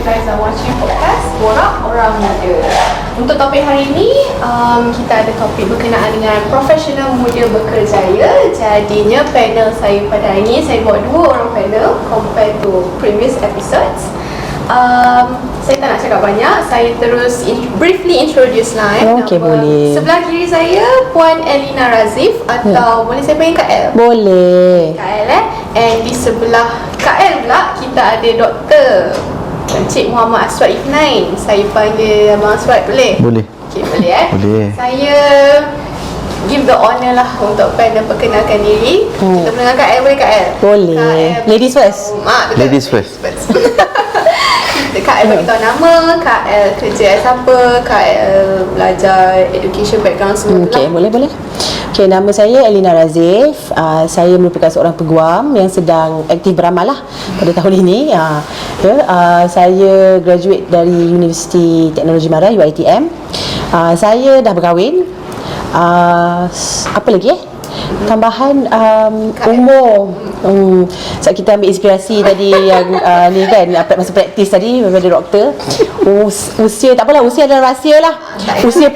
You guys are watching podcast Borak Orang Muda. Untuk topik hari ini, kita ada topik berkenaan dengan profesional muda berkerjaya. Jadinya panel saya pada hari ini, saya bawa 2 orang panel compared to previous episodes. Saya tak nak cakap banyak, saya terus briefly introduce lah. Okey, boleh. Sebelah kiri saya Puan Elina Razif, atau boleh saya panggil Kak El? Boleh. Kak El And di sebelah Kak El pula kita ada Doktor Encik Muhammad Aswad Ifnain. Saya panggil Abang Aswad, boleh? Boleh. Okey, boleh Boleh. Saya give the honour lah untuk panel perkenalkan diri. Kita dengan Kak El, boleh Kak El? Boleh. Kak El, Ladies first. Betul. Ladies first. Kak El bagi tahu nama, Kak El kerja as apa, Kak El belajar education background semua tu Okey, lah. boleh. Okey, nama saya Elina Razif. Saya merupakan seorang peguam yang sedang aktif beramal lah pada tahun ini. Saya graduate dari Universiti Teknologi Mara UiTM. Saya dah berkahwin. Apa lagi tambahan umur. Sebab kita ambil inspirasi tadi yang ni kan, masa praktis tadi daripada doktor. Usia tak apalah, usia adalah rahsia lah. Usia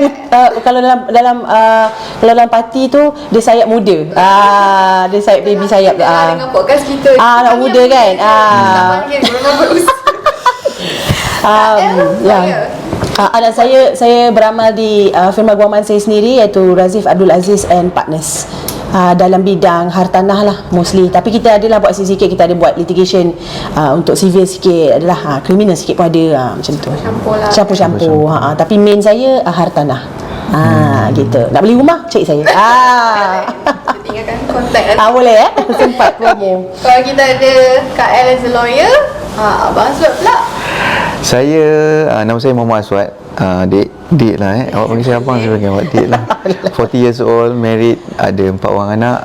kalau dalam parti tu dia sayap muda. Dia sayap baby sayap. Dengan podcast kita anak muda kan. Tak panggil orang berusia. Anak saya beramal di firma guaman saya sendiri, iaitu Razif Abdul Aziz and Partners. Dalam bidang hartanah lah mostly, tapi kita adalah buat sikit, kita ada buat litigation untuk civil sikit, adalah kriminal sikit pun ada, macam tu, campur-campur. Tapi main saya hartanah. Gitu. Nak beli rumah, cari saya. Kita tinggalkan kontak Boleh sempat promo. Kalau kita ada Kak El as a lawyer, Abang Aswad pula. Saya, nama saya Muhammad Aswad. Dik lah Awak panggil saya abang, saya panggil awak dik lah. 40 years old, married, ada 4 orang anak.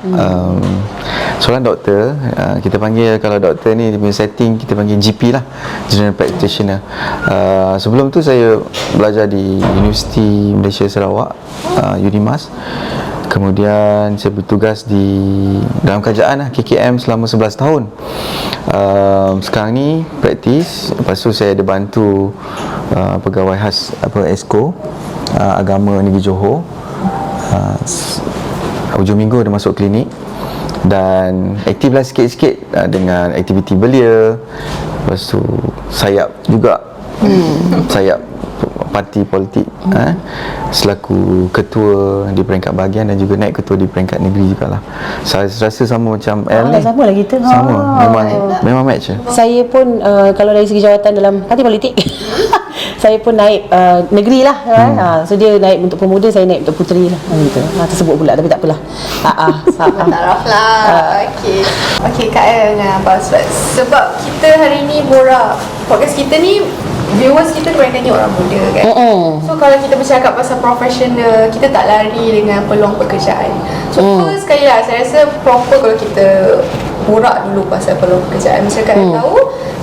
Seorang doktor. Kita panggil, kalau doktor ni dia punya setting, kita panggil GP lah, General Practitioner. Sebelum tu saya belajar di Universiti Malaysia Sarawak, UNIMAS. Kemudian saya bertugas dalam kerajaan lah, KKM selama 11 tahun. Sekarang ni praktis. Lepas tu saya ada bantu pegawai khas Esko Agama Negeri Johor. Hujung minggu ada masuk klinik. Dan aktif lah sikit-sikit dengan aktiviti belia. Lepas tu sayap juga, sayap parti politik, selaku ketua di peringkat bahagian dan juga naik ketua di peringkat negeri jugalah. Saya rasa sama macam El ni. Sama lah kita. Sama, memang match. Saya pun kalau dari segi jawatan dalam parti politik saya pun naik negeri lah so dia naik untuk pemuda, saya naik untuk puteri lah gitu. Tersebut pula, tapi tak apalah. Taraf lah. Okey Kak El dengan Abang Aswad, sebab kita hari ni borak, podcast kita ni viewers kita kebanyakannya orang muda kan. So kalau kita bercakap pasal profesional, kita tak lari dengan peluang pekerjaan. So first sekali lah, saya rasa proper kalau kita borak dulu pasal peluang pekerjaan. Macam Kak El tahu,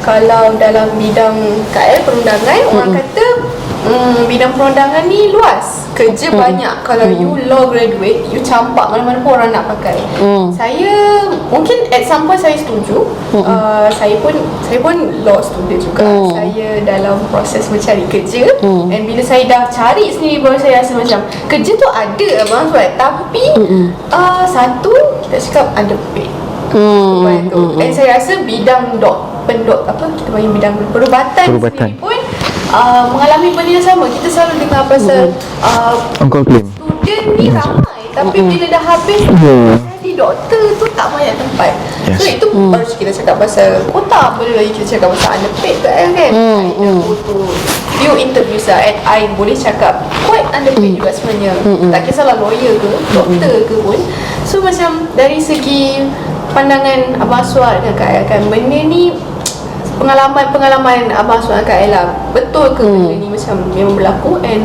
kalau dalam bidang Kak El perundangan, orang kata bidang perundangan ni luas, kerja banyak. Kalau you law graduate, you campak mana-mana pun orang nak pakai. Saya mungkin at some point saya setuju. Saya pun law student juga. Saya dalam proses mencari kerja, dan bila saya dah cari sendiri baru saya rasa macam kerja tu ada Abang Aswad, tapi satu kita cakap underpaid. Dan saya rasa bidang kita panggil bidang perubatan sendiri pun mengalami benda yang sama. Kita selalu dengar pasal student ni ramai, tapi bila dah habis jadi doktor tu tak banyak tempat. So itu baru kita cakap pasal kota, boleh lagi kita cakap pasal underpaid kan. Few interviews lah, and I boleh cakap quite underpaid juga sebenarnya. Tak kisahlah lawyer ke doktor ke pun. So macam dari segi pandangan Abang Aswad dengan Kak El kan, benda ni pengalaman Abang Aswad dan Kak El lah, betul ke benda ni macam memang berlaku, and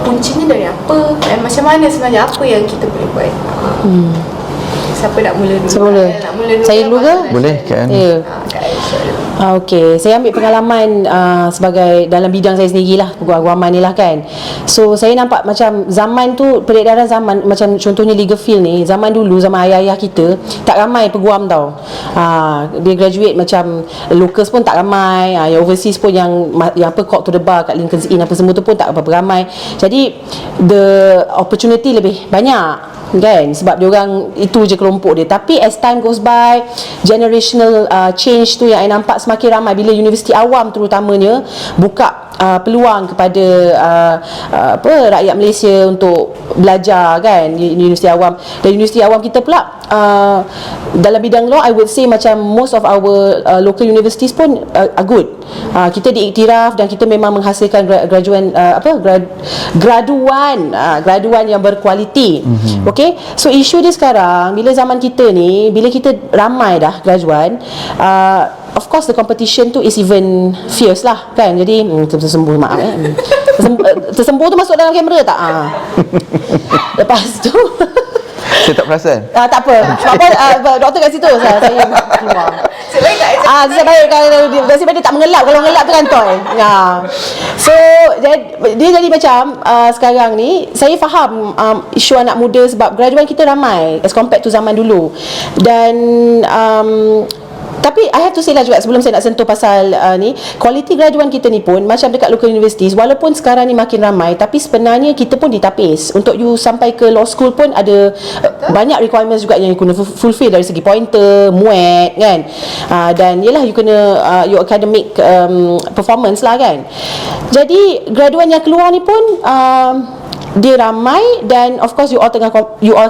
kuncinya dari apa, dan macam mana sebenarnya, apa yang kita boleh buat? Siapa nak mula dulu? Nak mula dulu Saya dulu ke? Boleh kan? Kak El, Okey, saya ambil pengalaman sebagai dalam bidang saya sendirilah, peguam-peguaman ni lah kan. So saya nampak macam zaman tu, peredaran zaman, macam contohnya legal field ni, zaman dulu, zaman ayah-ayah kita tak ramai peguam tau. Dia graduate macam locals pun tak ramai, yang overseas pun yang apa called to the bar kat Lincoln's Inn apa semua tu pun tak berapa ramai. Jadi the opportunity lebih banyak kan, sebab dia orang itu je kelompok dia. Tapi as time goes by, generational change tu yang I nampak semakin ramai bila universiti awam terutamanya buka peluang kepada rakyat Malaysia untuk belajar kan di universiti awam. Dan universiti awam kita pula dalam bidang law, I would say macam most of our local universities pun are good. Kita diiktiraf dan kita memang menghasilkan graduan yang berkualiti. Okay, so isu dia sekarang bila zaman kita ni, bila kita ramai dah graduan, of course the competition tu is even fierce lah kan. Jadi tersembur, maaf tersembur tu masuk dalam kamera tak? Lepas tu Saya tak perasan. tak apa. Sebab apa doktor kat situ saya keluar. Sebaik tak? Saya baik kalau dia tak mengelap. Kalau mengelap tu kan toy. So dia jadi macam sekarang ni saya faham isu anak muda sebab graduan kita ramai as compared to zaman dulu. Dan tapi I have to say lah juga sebelum saya nak sentuh pasal ni, quality graduan kita ni pun macam dekat local universities, walaupun sekarang ni makin ramai, tapi sebenarnya kita pun ditapis. Untuk you sampai ke law school pun ada banyak requirements juga yang you kena fulfill dari segi pointer, muat kan, dan yelah you kena your academic performance lah kan. Jadi graduan yang keluar ni pun dia ramai dan of course you all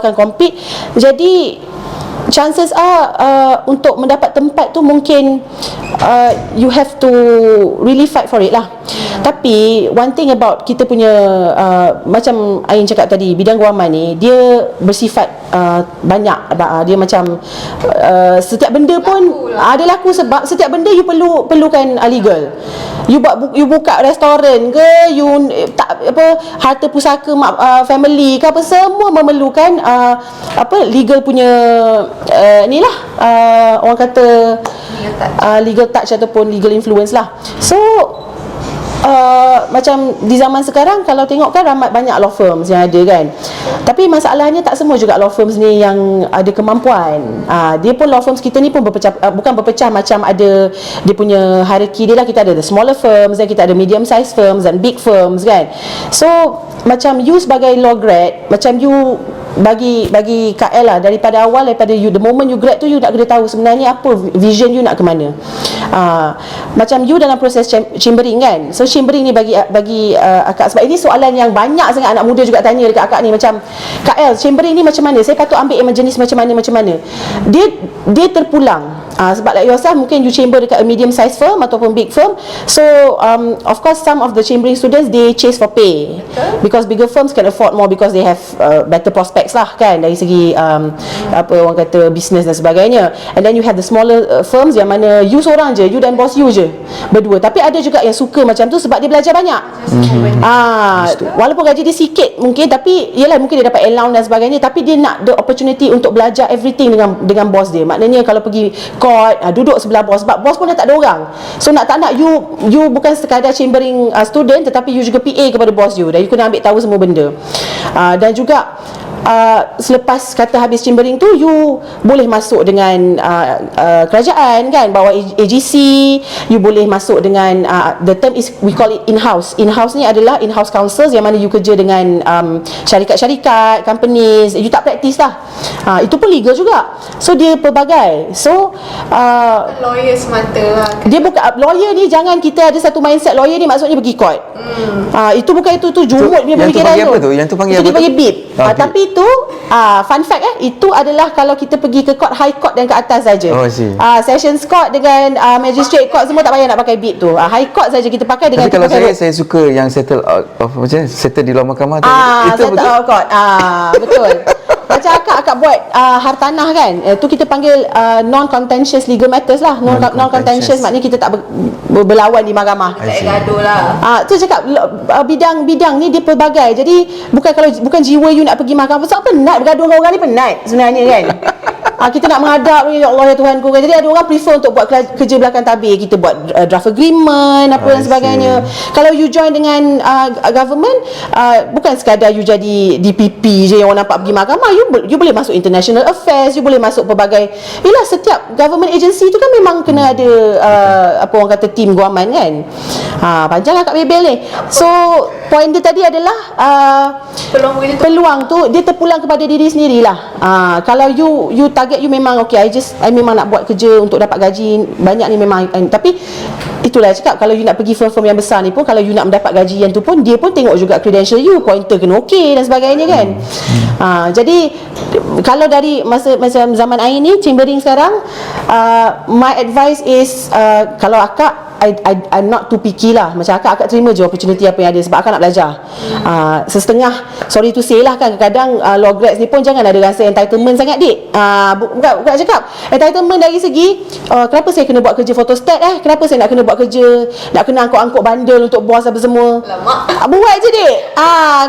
akan compete. Jadi chances are untuk mendapat tempat tu mungkin you have to really fight for it lah. Tapi one thing about kita punya macam Ain cakap tadi, bidang guaman ni dia bersifat banyak. Dia macam setiap benda pun ada laku sebab setiap benda you perlukan legal. You buka restoran ke, you tak apa harta pusaka family ke apa, semua memerlukan legal punya inilah orang kata legal touch ataupun legal influence lah. So macam di zaman sekarang kalau tengok kan banyak law firms yang ada kan, tapi masalahnya tak semua juga law firms ni yang ada kemampuan. Dia pun law firms kita ni pun bukan berpecah macam ada dia punya hierarchy dia lah. Kita ada the smaller firms dan kita ada medium size firms dan big firms kan. So macam you sebagai law grad, macam you bagi KL lah daripada awal, daripada you the moment you grad tu, you nak kena tahu sebenarnya apa vision you nak ke mana. Macam you dalam proses chambering kan. So chambering ni bagi akak, sebab ini soalan yang banyak sangat anak muda juga tanya dekat akak ni, macam Kak El, chambering ni macam mana, saya patut ambil yang jenis macam mana. Dia terpulang. Sebab like yourself, mungkin you chamber dekat a medium size firm ataupun big firm. So of course some of the chambering students they chase for pay, because bigger firms can afford more because they have better prospects lah kan, dari segi apa orang kata business dan sebagainya. And then you have the smaller firms yang mana you seorang je, you dan bos you je berdua. Tapi ada juga yang suka macam tu sebab dia belajar banyak. Walaupun gaji dia sikit mungkin, tapi yelah mungkin dia dapat allowance dan sebagainya, tapi dia nak the opportunity untuk belajar everything dengan bos dia. Maknanya kalau pergi court, duduk sebelah bos, sebab bos pun dah tak ada orang. So nak tak nak you bukan sekadar chambering student, tetapi you juga PA kepada bos you, dan you kena ambil tahu semua benda. Dan juga selepas kata habis chambering tu, you boleh masuk dengan kerajaan kan, bawa AGC, you boleh masuk dengan the term is we call it in-house. In-house ni adalah in-house counsels, yang mana you kerja dengan syarikat-syarikat, companies, you tak praktis lah. Itu pun legal juga. So dia pelbagai. So lawyer semata lah. Dia bukan lawyer ni, jangan kita ada satu mindset lawyer ni maksudnya pergi court. Itu bukan itu jumut punya pemikiran tu. Yang tu panggil apa tu? Dia panggil bid. Tapi itu fun fact itu adalah kalau kita pergi ke court, high court dan ke atas saja. Sessions court dengan magistrate court semua tak payah nak pakai bid tu. High court saja kita pakai dengan. Tapi kalau saya suka yang settle out of macam settle di luar mahkamah tu. Itu settle out of court. Betul. Macam akak buat hartanah kan, tu kita panggil non-contentious legal matters lah. Non-contentious maknanya kita tak berlawan di mahkamah. Tak gaduh lah. Tu cakap bidang ni dia pelbagai. Jadi bukan jiwa you nak pergi mahkamah. Sebab penat bergaduh dengan orang ni, penat sebenarnya kan. Kita nak menghadap ni, ya Allah ya Tuhanku kan. Jadi ada orang prefer untuk buat kerja belakang tabir. Kita buat draft agreement apa dan sebagainya. Kalau you join dengan government, bukan sekadar you jadi DPP je yang orang nampak pergi mahkamah. You boleh masuk international affairs, you boleh masuk pelbagai, yelah, setiap government agency tu kan memang kena ada apa orang kata team guaman kan. Panjang lah Kak Bebel ni. So point dia tadi adalah peluang tu dia terpulang kepada diri sendirilah. Kalau you target you memang okay, I memang nak buat kerja untuk dapat gaji banyak ni memang, tapi itulah cakap, kalau you nak pergi firm-firm yang besar ni pun, kalau you nak mendapat gaji yang tu pun, dia pun tengok juga credential you, pointer kena okey dan sebagainya kan. Jadi kalau dari masa zaman Ain ni, chambering sekarang, my advice is, kalau akak, I'm not too picky lah. Macam akak terima je opportunity apa yang ada, sebab akak nak belajar. Sesetengah, sorry to say lah kan, kadang-kadang law grads ni pun jangan ada rasa entitlement sangat dik. Bukan cakap entitlement dari segi kenapa saya kena buat kerja photostat, kenapa saya nak kena buat kerja, nak kena angkut-angkut bandel untuk bos apa semua. Buat je dik.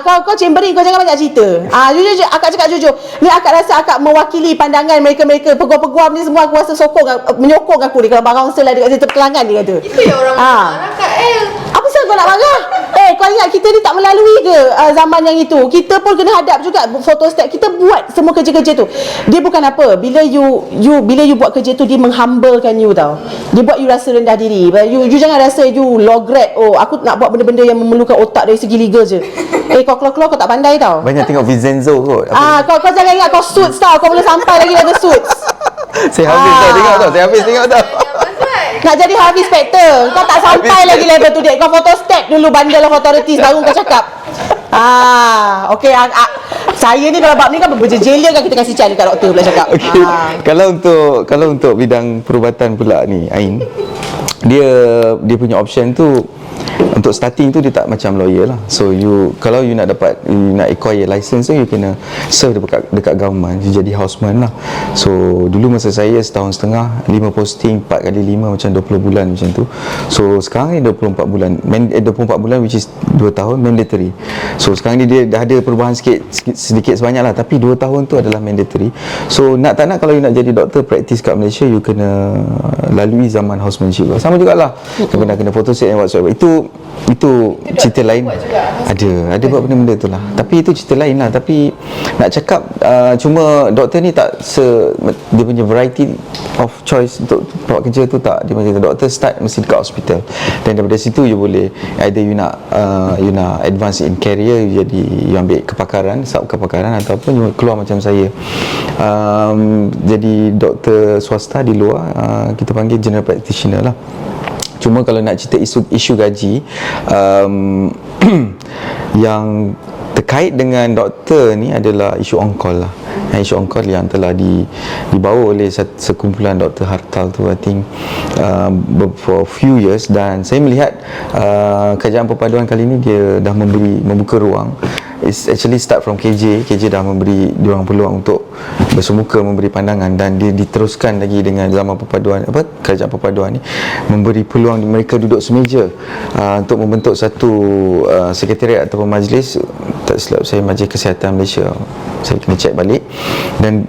Kau chambering, kau jangan banyak cerita. Jujur, akak cakap jujur, ni akak rasa akak mewakili pandangan mereka-mereka peguam-peguam ni semua. Aku rasa menyokong aku ni. Kalau barang sel ada kat situ pelangan, dia kata itu yang orang marah Kak El. apa pasal kau nak marah? Kau ingat kita ni tak melalui ke zaman yang itu? Kita pun kena hadap juga photostat. Kita buat semua kerja-kerja tu. Dia bukan apa, bila you buat kerja tu, dia menghumblekan you tau. Dia buat you rasa rendah diri. You jangan rasa you law grad, aku nak buat benda-benda yang memerlukan otak dari segi legal je. Kau keluar kau tak pandai tau. Banyak tengok Vincenzo kot. Kau jangan ingat kau suits tau. Kau belum sampai lagi level suits. Saya habis tengok tau. Saya habis tengok tau. Nak jadi Harvey Specter, kau tak sampai lagi level tu dek. Kau photostat dulu bundle of authorities, baru kau cakap. Okey. Saya ni kalau bab ni kan berjejelia kan, kita kasih chance dekat doktor pula cakap. Okay. Kalau untuk bidang perubatan pula ni, Ain, dia punya option tu, untuk starting tu dia tak macam lawyer lah. So kalau you nak acquire license tu, you kena serve dekat government, you jadi houseman lah. So dulu masa saya setahun setengah, 5 posting, 4 kali 5 macam 20 bulan macam tu. So sekarang ni 24 bulan 24 bulan which is 2 tahun mandatory. So sekarang ni dia dah ada perubahan sedikit sebanyak lah, tapi 2 tahun tu adalah mandatory. So nak tak nak, kalau you nak jadi doktor praktis kat Malaysia, you kena lalui zaman housemanship lah. Sama jugalah, kena photostat and whatsoever. Itu cerita lain. Ada buat benda-benda tu lah. Tapi itu cerita lain lah. Tapi nak cakap cuma doktor ni tak dia punya variety of choice untuk buat kerja tu tak. Dia macam doktor start mesti dekat hospital, dan daripada situ you boleh either you nak advance in career, you ambil kepakaran, sub kepakaran, ataupun you keluar macam saya, jadi doktor swasta di luar, kita panggil general practitioner lah. Cuma kalau nak cerita isu gaji, yang terkait dengan doktor ni adalah isu on-call lah. Isu on-call yang telah dibawa oleh sekumpulan doktor hartal tu, I think for a few years, dan saya melihat kerajaan perpaduan kali ni dia dah membuka ruang. It's actually start from KJ dah memberi diorang peluang untuk bersemuka, memberi pandangan, dan dia diteruskan lagi dengan zaman perpaduan, kerajaan perpaduan ni memberi peluang mereka duduk semeja untuk membentuk satu sekretariat ataupun majlis, tak silap saya Majlis Kesihatan Malaysia, saya kena check balik, dan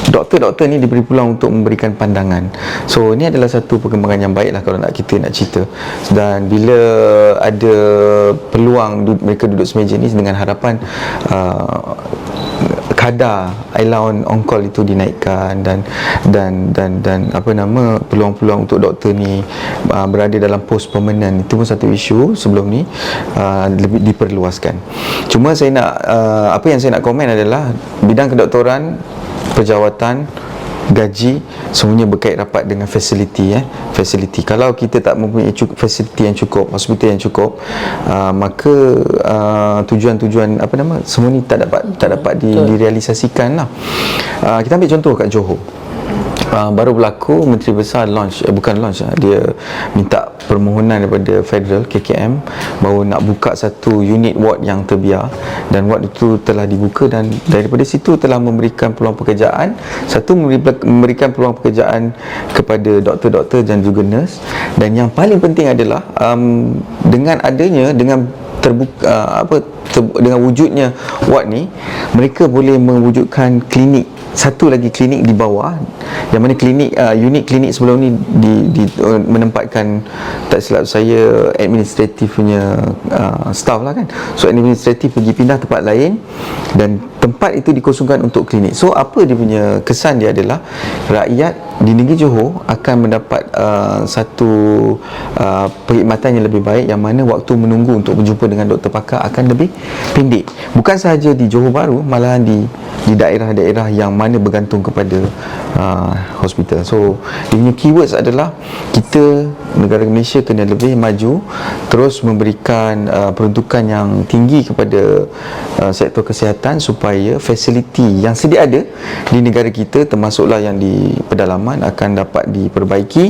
doktor-doktor ni diberi peluang untuk memberikan pandangan. So ini adalah satu perkembangan yang baik lah kalau kita nak cerita. Dan bila ada peluang mereka duduk semeja ni, dengan harapan kadar allowance on call itu dinaikkan, dan peluang-peluang untuk doktor ni berada dalam pos permanent, itu pun satu isu sebelum ni lebih diperluaskan. Cuma saya nak apa yang saya nak komen adalah bidang kedoktoran, perawatan, gaji, semuanya berkait rapat dengan fasiliti. Kalau kita tak mempunyai fasiliti yang cukup, hospital yang cukup, maka tujuan-tujuan semua ni tak dapat direalisasikan lah. Kita ambil contoh kat Johor. Baru berlaku Menteri Besar dia minta permohonan daripada Federal KKM bahawa nak buka satu unit ward yang terbiar, dan ward itu telah dibuka, dan daripada situ telah memberikan peluang pekerjaan. Satu, memberikan peluang pekerjaan kepada doktor-doktor dan juga nurse, dan yang paling penting adalah dengan adanya dengan wujudnya ward ni, mereka boleh mewujudkan klinik satu lagi klinik di bawah, yang mana klinik unit klinik sebelum ni menempatkan, tak silap saya, administratif punya staff lah kan. So administratif pergi pindah tempat lain dan tempat itu dikosongkan untuk klinik. So apa dia punya kesan dia adalah rakyat di negeri Johor akan mendapat satu perkhidmatan yang lebih baik, yang mana waktu menunggu untuk berjumpa dengan doktor pakar akan lebih pendek. Bukan sahaja di Johor Bahru, malahan di daerah-daerah yang mana bergantung kepada hospital. So dia punya keywords adalah kita, negara Malaysia, kena lebih maju, terus memberikan peruntukan yang tinggi kepada sektor kesihatan supaya fasiliti yang sedia ada di negara kita, termasuklah yang di pedalaman, akan dapat diperbaiki.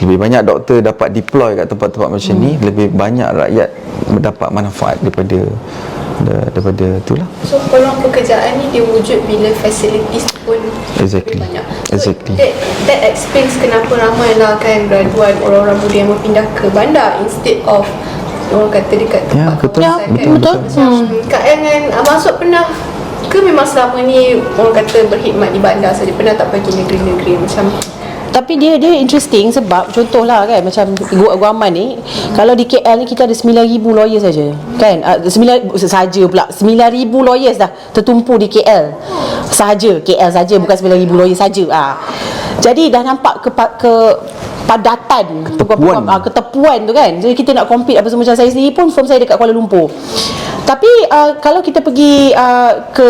Lebih banyak doktor dapat deploy kat tempat-tempat macam ni, lebih banyak rakyat mendapat manfaat daripada itulah. So peluang pekerjaan ni dia wujud bila facilities pun Exactly. banyak. Exactly. That explains kenapa ramai lah kan graduan orang-orang muda yang berpindah ke bandar instead of orang kata dekat Ya, tempat betul. kawasan kan. Betul. Macam Kak El dengan Masud pernah ke memang selama ni orang kata berkhidmat di bandar saja, pernah tak pergi negeri-negeri macam? Tapi dia interesting sebab contohlah kan, macam Guaman ni, kalau di KL ni kita ada 9,000 lawyers saja kan, 9,000 lawyers dah tertumpu di KL sahaja, KL saja, bukan 9,000 lawyers saja. Jadi dah nampak padatan, ketepuan tu kan. Jadi kita nak compete apa semua. Macam saya sendiri pun, firm saya dekat Kuala Lumpur. Tapi kalau kita pergi ke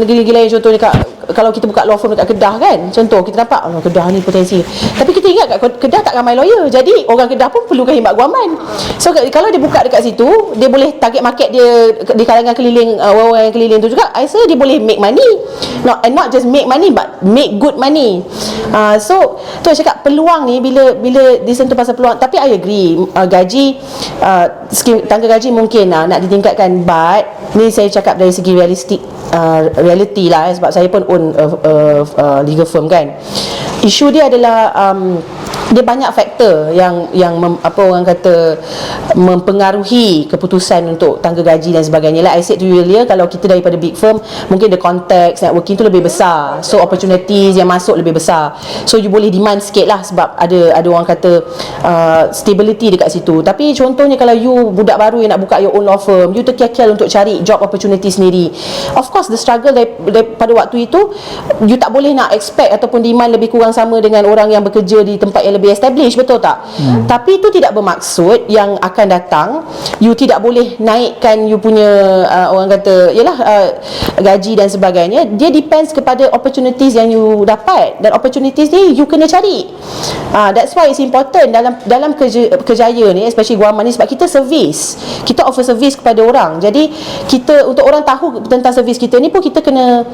negeri-negeri lain, contohnya kalau kita buka law firm dekat Kedah kan, contoh kita nampak Kedah ni potensi. Tapi kita ingat kat Kedah tak ramai lawyer. Jadi orang Kedah pun perlukan khidmat Guaman. So kalau dia buka dekat situ, dia boleh target market dia di kalangan keliling, orang yang keliling tu juga. I rasa dia boleh make money. Not just make money, but make good money. So tu saya cakap peluang ni bila disentuh pasal peluang. Tapi I agree, gaji, skim tangga gaji mungkin nak ditingkatkan, but ni saya cakap dari segi reality lah, sebab saya pun own legal firm kan. Isu dia adalah dia banyak faktor yang orang kata mempengaruhi keputusan untuk tangga gaji dan sebagainya. Like I said to you earlier, kalau kita daripada big firm, mungkin the context networking tu lebih besar, so opportunities yang masuk lebih besar, so you boleh demand sikit lah, sebab ada orang kata stability dekat situ. Tapi contohnya kalau you budak baru yang nak buka your own law firm, you terkial-kial untuk cari job opportunity sendiri, of course the struggle pada waktu itu, you tak boleh nak expect ataupun demand lebih kurang sama dengan orang yang bekerja di tempat yang lebih established, betul tak? Tapi itu tidak bermaksud yang akan datang you tidak boleh naikkan you punya orang kata gaji dan sebagainya. Dia depends kepada opportunities yang you dapat, dan opportunities ni you kena cari. That's why it's important dalam kerjaya ni, especially Guaman ni, sebab kita service, kita offer service kepada orang. Jadi kita, untuk orang tahu tentang service kita ni pun, kita kena,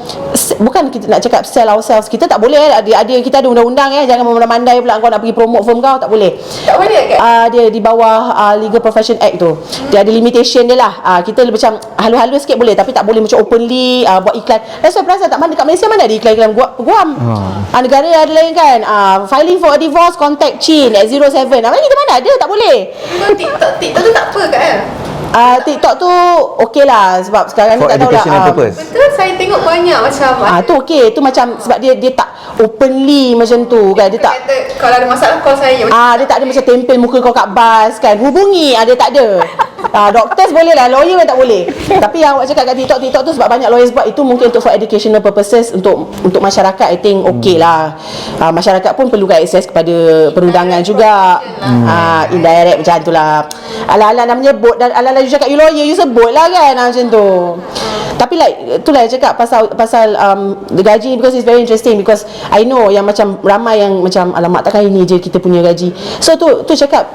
bukan kita nak cakap sell ourselves, kita tak boleh kita ada undang-undang jangan memandai pula kau nak pergi promote firm kau, tak boleh. Tak boleh kan? Dia di bawah Legal Profession Act tu, dia ada limitation dia lah. Kita macam halus-halus sikit boleh, tapi tak boleh macam openly buat iklan. That's why perasan tak, mana kat Malaysia mana ada iklan Guam. Negara ada lain kan, filing for a divorce, contact Chin at 07. Kita mana ada, tak boleh. TikTok tu tak apa kan? TikTok tu okey lah, sebab sekarang ni tak tahu lah. Betul, saya tengok banyak macam tu okey, tu macam sebab dia tak openly macam tu kan, dia tak kata, kalau ada masalah call saya. dia tak ada macam tempel muka kau kat bas kan, hubungi, dia tak ada. Doctors boleh lah, lawyer yang tak boleh. Tapi yang awak cakap kat TikTok tu, sebab banyak lawyers buat, itu mungkin untuk for educational purposes, untuk masyarakat. I think okey lah. Masyarakat pun perlukan akses kepada perundangan juga. Indirect macam tu lah. Ala-ala nak menyebut, dan ala-ala you cakap you lawyer, you sebut lah kan, macam tu. Tapi itulah saya cakap pasal the gaji, because it's very interesting, because I know yang macam ramai yang macam alamak takkan ini je kita punya gaji. So tu cakap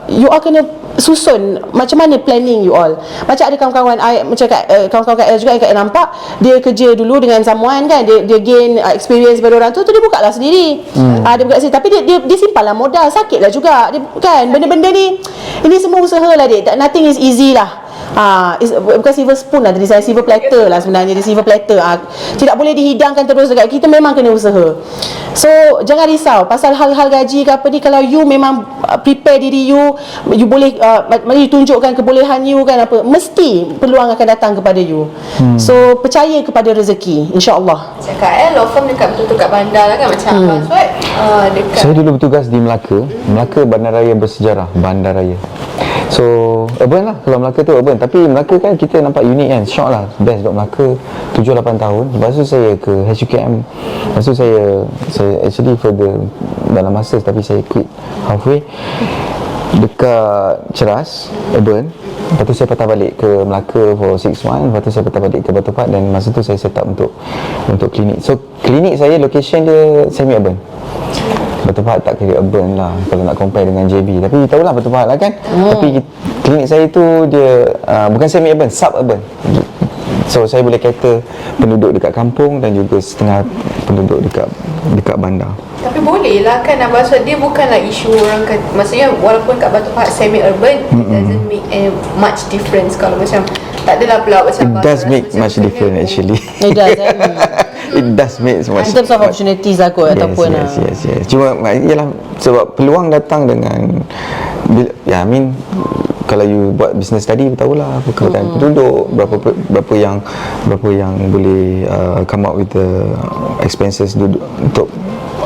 you all kena susun macam mana planning you all. Macam ada kawan-kawan macam kawan-kawan kat juga yang nampak dia kerja dulu dengan someone kan, dia gain experience pada orang tu dia buka lah sendiri. Dia buka sendiri, tapi dia simpan lah modal, sakit lah juga dia, kan. Benda-benda ni, ini semua usaha lah nothing is easy lah. Bukan silver spoon lah, tadi saya silver platter lah sebenarnya. Dia silver platter. Tidak boleh dihidangkan terus dekat kita, memang kena usaha. So jangan risau pasal hal-hal gaji ke apa ni. Kalau you memang prepare diri you, you boleh you tunjukkan kebolehan you kan, apa, mesti peluang akan datang kepada you. So percaya kepada rezeki, insya-Allah. Cakap law firm dekat betul-betul kat bandar lah kan, macam Abang Aswad dekat. Saya dulu bertugas di Melaka. Melaka Bandaraya bersejarah, Bandaraya. So urban lah, kalau Melaka tu urban. Tapi Melaka kan kita nampak unik kan, syok lah, best duduk Melaka 7-8 tahun. Lepas tu saya ke HUKM. Lepas tu saya actually further dalam masa, tapi saya quit halfway dekat Ceras, urban. Lepas tu saya patah balik ke Melaka for 6 months. Lepas tu saya patah balik ke Batu Pahat, dan masa tu saya set up untuk klinik. So klinik saya location dia semi urban. Batu Pahat tak kira urban lah kalau nak compare dengan JB, tapi tahulah Batu Pahat lah kan. Tapi klinik saya tu dia bukan semi urban, suburban. So saya boleh cater penduduk dekat kampung dan juga setengah penduduk dekat bandar. Tapi boleh lah kan Abang Aswad, dia bukanlah isu orang kan, maksudnya walaupun kat Batu Pahat semi urban, it doesn't make much difference. Kalau macam tak adalah pula macam It does make much difference actually. It does. It does make much. In terms of opportunities lah kot, ataupun yes. Cuma yalah, sebab peluang datang dengan I mean kalau you buat business study, tahulah apa keadaan penduduk, berapa yang boleh come up with the expenses untuk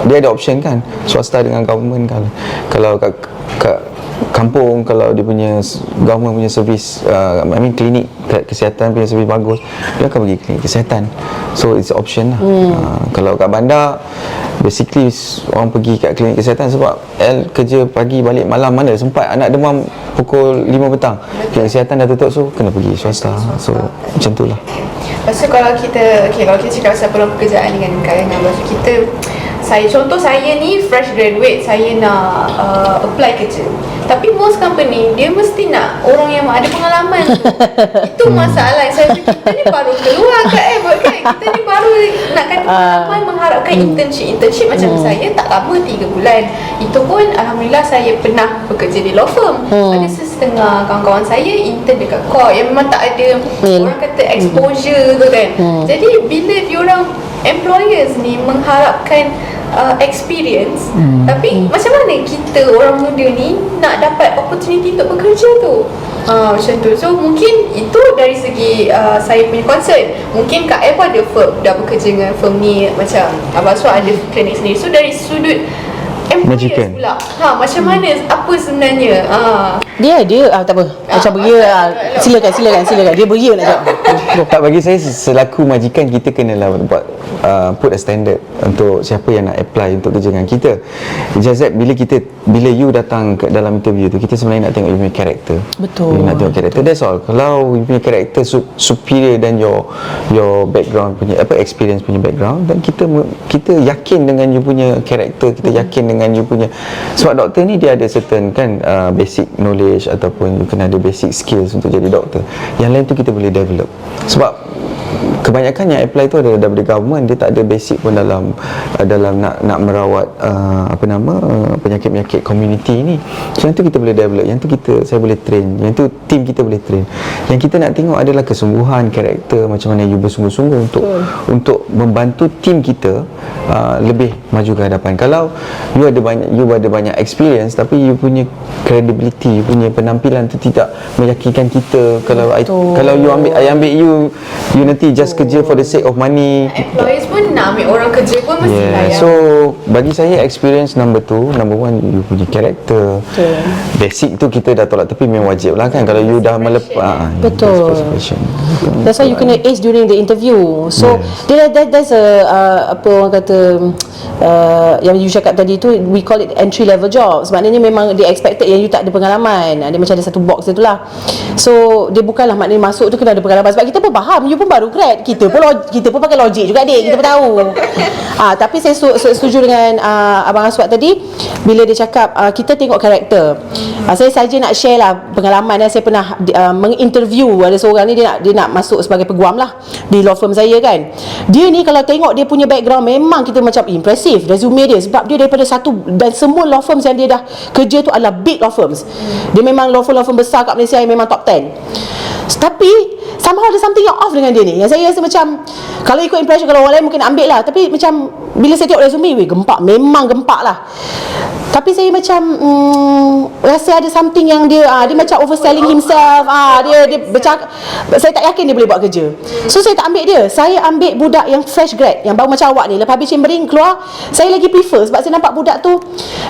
dia ada option kan, swasta dengan government kan. Kalau kat kampung, kalau dia punya government punya servis, klinik kesihatan punya servis bagus, dia akan bagi klinik kesihatan. So it's option lah. Kalau kat bandar, basically orang pergi kat klinik kesihatan sebab kerja pagi balik malam, mana sempat anak demam pukul 5 petang, klinik kesihatan dah tutup, so kena pergi swasta. So macam tu lah. Lepas tu kalau kita cakap pasal peluang pekerjaan dengan kalangan, lepas tu contoh saya ni fresh graduate, saya nak apply kerja. Tapi most company dia mesti nak orang yang ada pengalaman. Itu masalah. Saya fikir kita ni baru keluar kan, kita ni baru nak kata pengalaman, mengharapkan internship macam saya tak lama 3 bulan. Itu pun alhamdulillah saya pernah bekerja di law firm. Ada setengah kawan-kawan saya intern dekat court yang memang tak ada orang kata exposure tu kan. Jadi bila diorang employers ni mengharapkan experience, tapi macam mana kita orang muda ni nak dapat opportunity untuk bekerja tu? Macam tu. So mungkin itu dari segi saya punya concern. Mungkin Kak F ada firm, dah bekerja dengan firm ni, macam Abang Aswad ada klinik sendiri. So dari sudut employers pula, macam mana, apa sebenarnya dia tak apa, macam beria. Silakan dia beria nak cakap. Tak, bagi saya selaku majikan, kita kenalah buat put a standard untuk siapa yang nak apply untuk kerja dengan kita. Just that bila you datang ke dalam interview tu, kita sebenarnya nak tengok you punya karakter. Betul. You nak tengok karakter, that's all. Kalau you punya karakter superior dan your background punya experience punya background, dan kita yakin dengan you punya karakter, kita yakin dengan you punya, sebab doktor ni dia ada certain kan basic knowledge ataupun you kena ada basic skills untuk jadi doktor. Yang lain tu kita boleh develop. Sebab kebanyakan yang apply tu adalah daripada government, dia tak ada basic pun dalam nak merawat penyakit-penyakit community ni. So yang tu kita boleh develop, yang tu saya boleh train, yang tu team kita boleh train. Yang kita nak tengok adalah kesungguhan, karakter, macam mana you bersungguh-sungguh untuk membantu team kita lebih maju ke hadapan. Kalau you ada banyak experience tapi you punya credibility, you punya penampilan tu tidak meyakinkan kita, kalau you ambil you nanti just kerja for the sake of money. Employees pun nak ambil orang kerja pun mesti layan. So bagi saya experience number one, you punya karakter. Basic tu kita dah tolak tepi, memang wajib lah kan. Kalau you dah melepas, betul. That's why you kena ace during the interview. So that's apa orang kata, yang you cakap tadi tu, we call it entry level jobs. Maknanya memang dia expected yang you tak ada pengalaman. Dia macam ada satu box tu lah. So dia bukanlah maknanya masuk tu kena ada pengalaman. Sebab kita pun faham, you pun baru grad, kita pun pakai logik juga kita pun tahu. Tapi saya setuju dengan Abang Aswad tadi bila dia cakap kita tengok karakter. Saya saja nak share lah pengalaman saya pernah menginterview ada seorang ni, dia nak masuk sebagai peguam lah di law firm saya kan. Dia ni kalau tengok dia punya background, memang kita macam impressive resume dia, sebab dia daripada satu, dan semua law firms yang dia dah kerja tu adalah big law firms. Dia memang law firm besar kat Malaysia yang memang top 10. Tapi somehow ada something yang off dengan dia ni, yang saya rasa macam kalau ikut impression, kalau orang lain mungkin ambil lah, tapi macam bila saya tengok resume, gempak, memang gempak lah. Tapi saya macam rasa ada something yang dia macam overselling himself. Dia bercakap, saya tak yakin dia boleh buat kerja. So saya tak ambil dia. Saya ambil budak yang fresh grad, yang baru macam awak ni, lepas habis chambering keluar. Saya lagi prefer sebab saya nampak budak tu,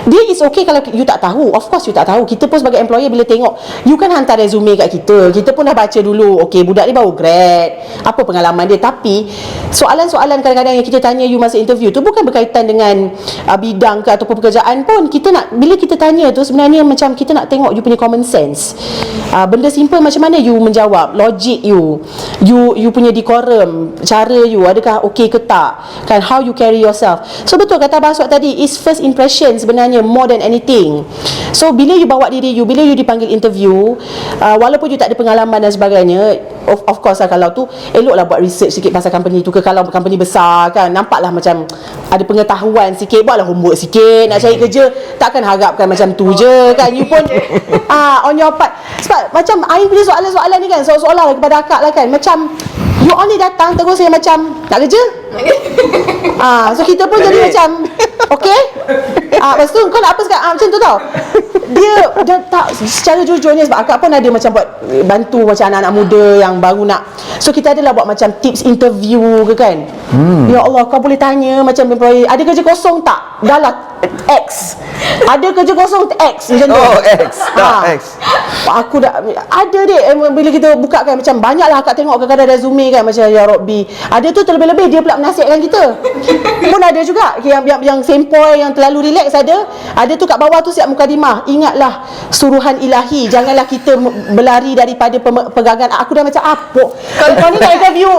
dia is okay kalau you tak tahu. Of course you tak tahu. Kita pun sebagai employer bila tengok, you kan hantar resume kat kita, kita pun dah baca dulu, okay budak ni baru grad, apa pengalaman dia. Tapi soalan-soalan kadang-kadang yang kita tanya you masa interview tu bukan berkaitan dengan bidang ke ataupun pekerjaan pun. Kita nak, bila kita tanya tu sebenarnya macam kita nak tengok you punya common sense. Benda simple macam mana you menjawab, logik you punya decorum, cara you adakah okey ke tak, kan, how you carry yourself. So betul kata Abang Aswad tadi, is first impression sebenarnya more than anything. So bila you bawa diri you, bila you dipanggil interview, walaupun you tak ada pengalaman dan sebagainya, of course lah, kalau tu eloklah buat research sikit pasal company tu, ke kalau company besar kan, nampaklah macam ada pengetahuan sikit, buatlah homework sikit. Nak cari kerja takkan harapkan macam tu je kan, you pun on your part. Sebab macam Ain punya soalan-soalan ni kan, soalan-soalan kepada akak lah kan, macam you only datang terus saya macam nak kerja. So kita pun jadi macam okay. Lepas tu kau nak apa sekarang, macam tu tau. Dia tak, secara jujurnya sebab akak pun ada macam buat bantu macam anak-anak muda yang baru nak, so kita adalah buat macam tips interview ke kan. Ya Allah, kau boleh tanya macam employee, ada kerja kosong tak? Dah lah X. Ada kerja kosong X macam tu. X. X. Aku dah ada dek, bila kita buka kan macam banyaklah akak tengok kadang-kadang resume kan macam ya Rabbi. Ada tu terlebih-lebih dia pula menasihatkan kita. Pun ada juga yang sempoi, yang terlalu relax ada. Ada tu kat bawah tu siap mukadimah. Ingatlah suruhan ilahi, janganlah kita berlari daripada pegangan. Aku dah macam apa? Kau ni nak interview.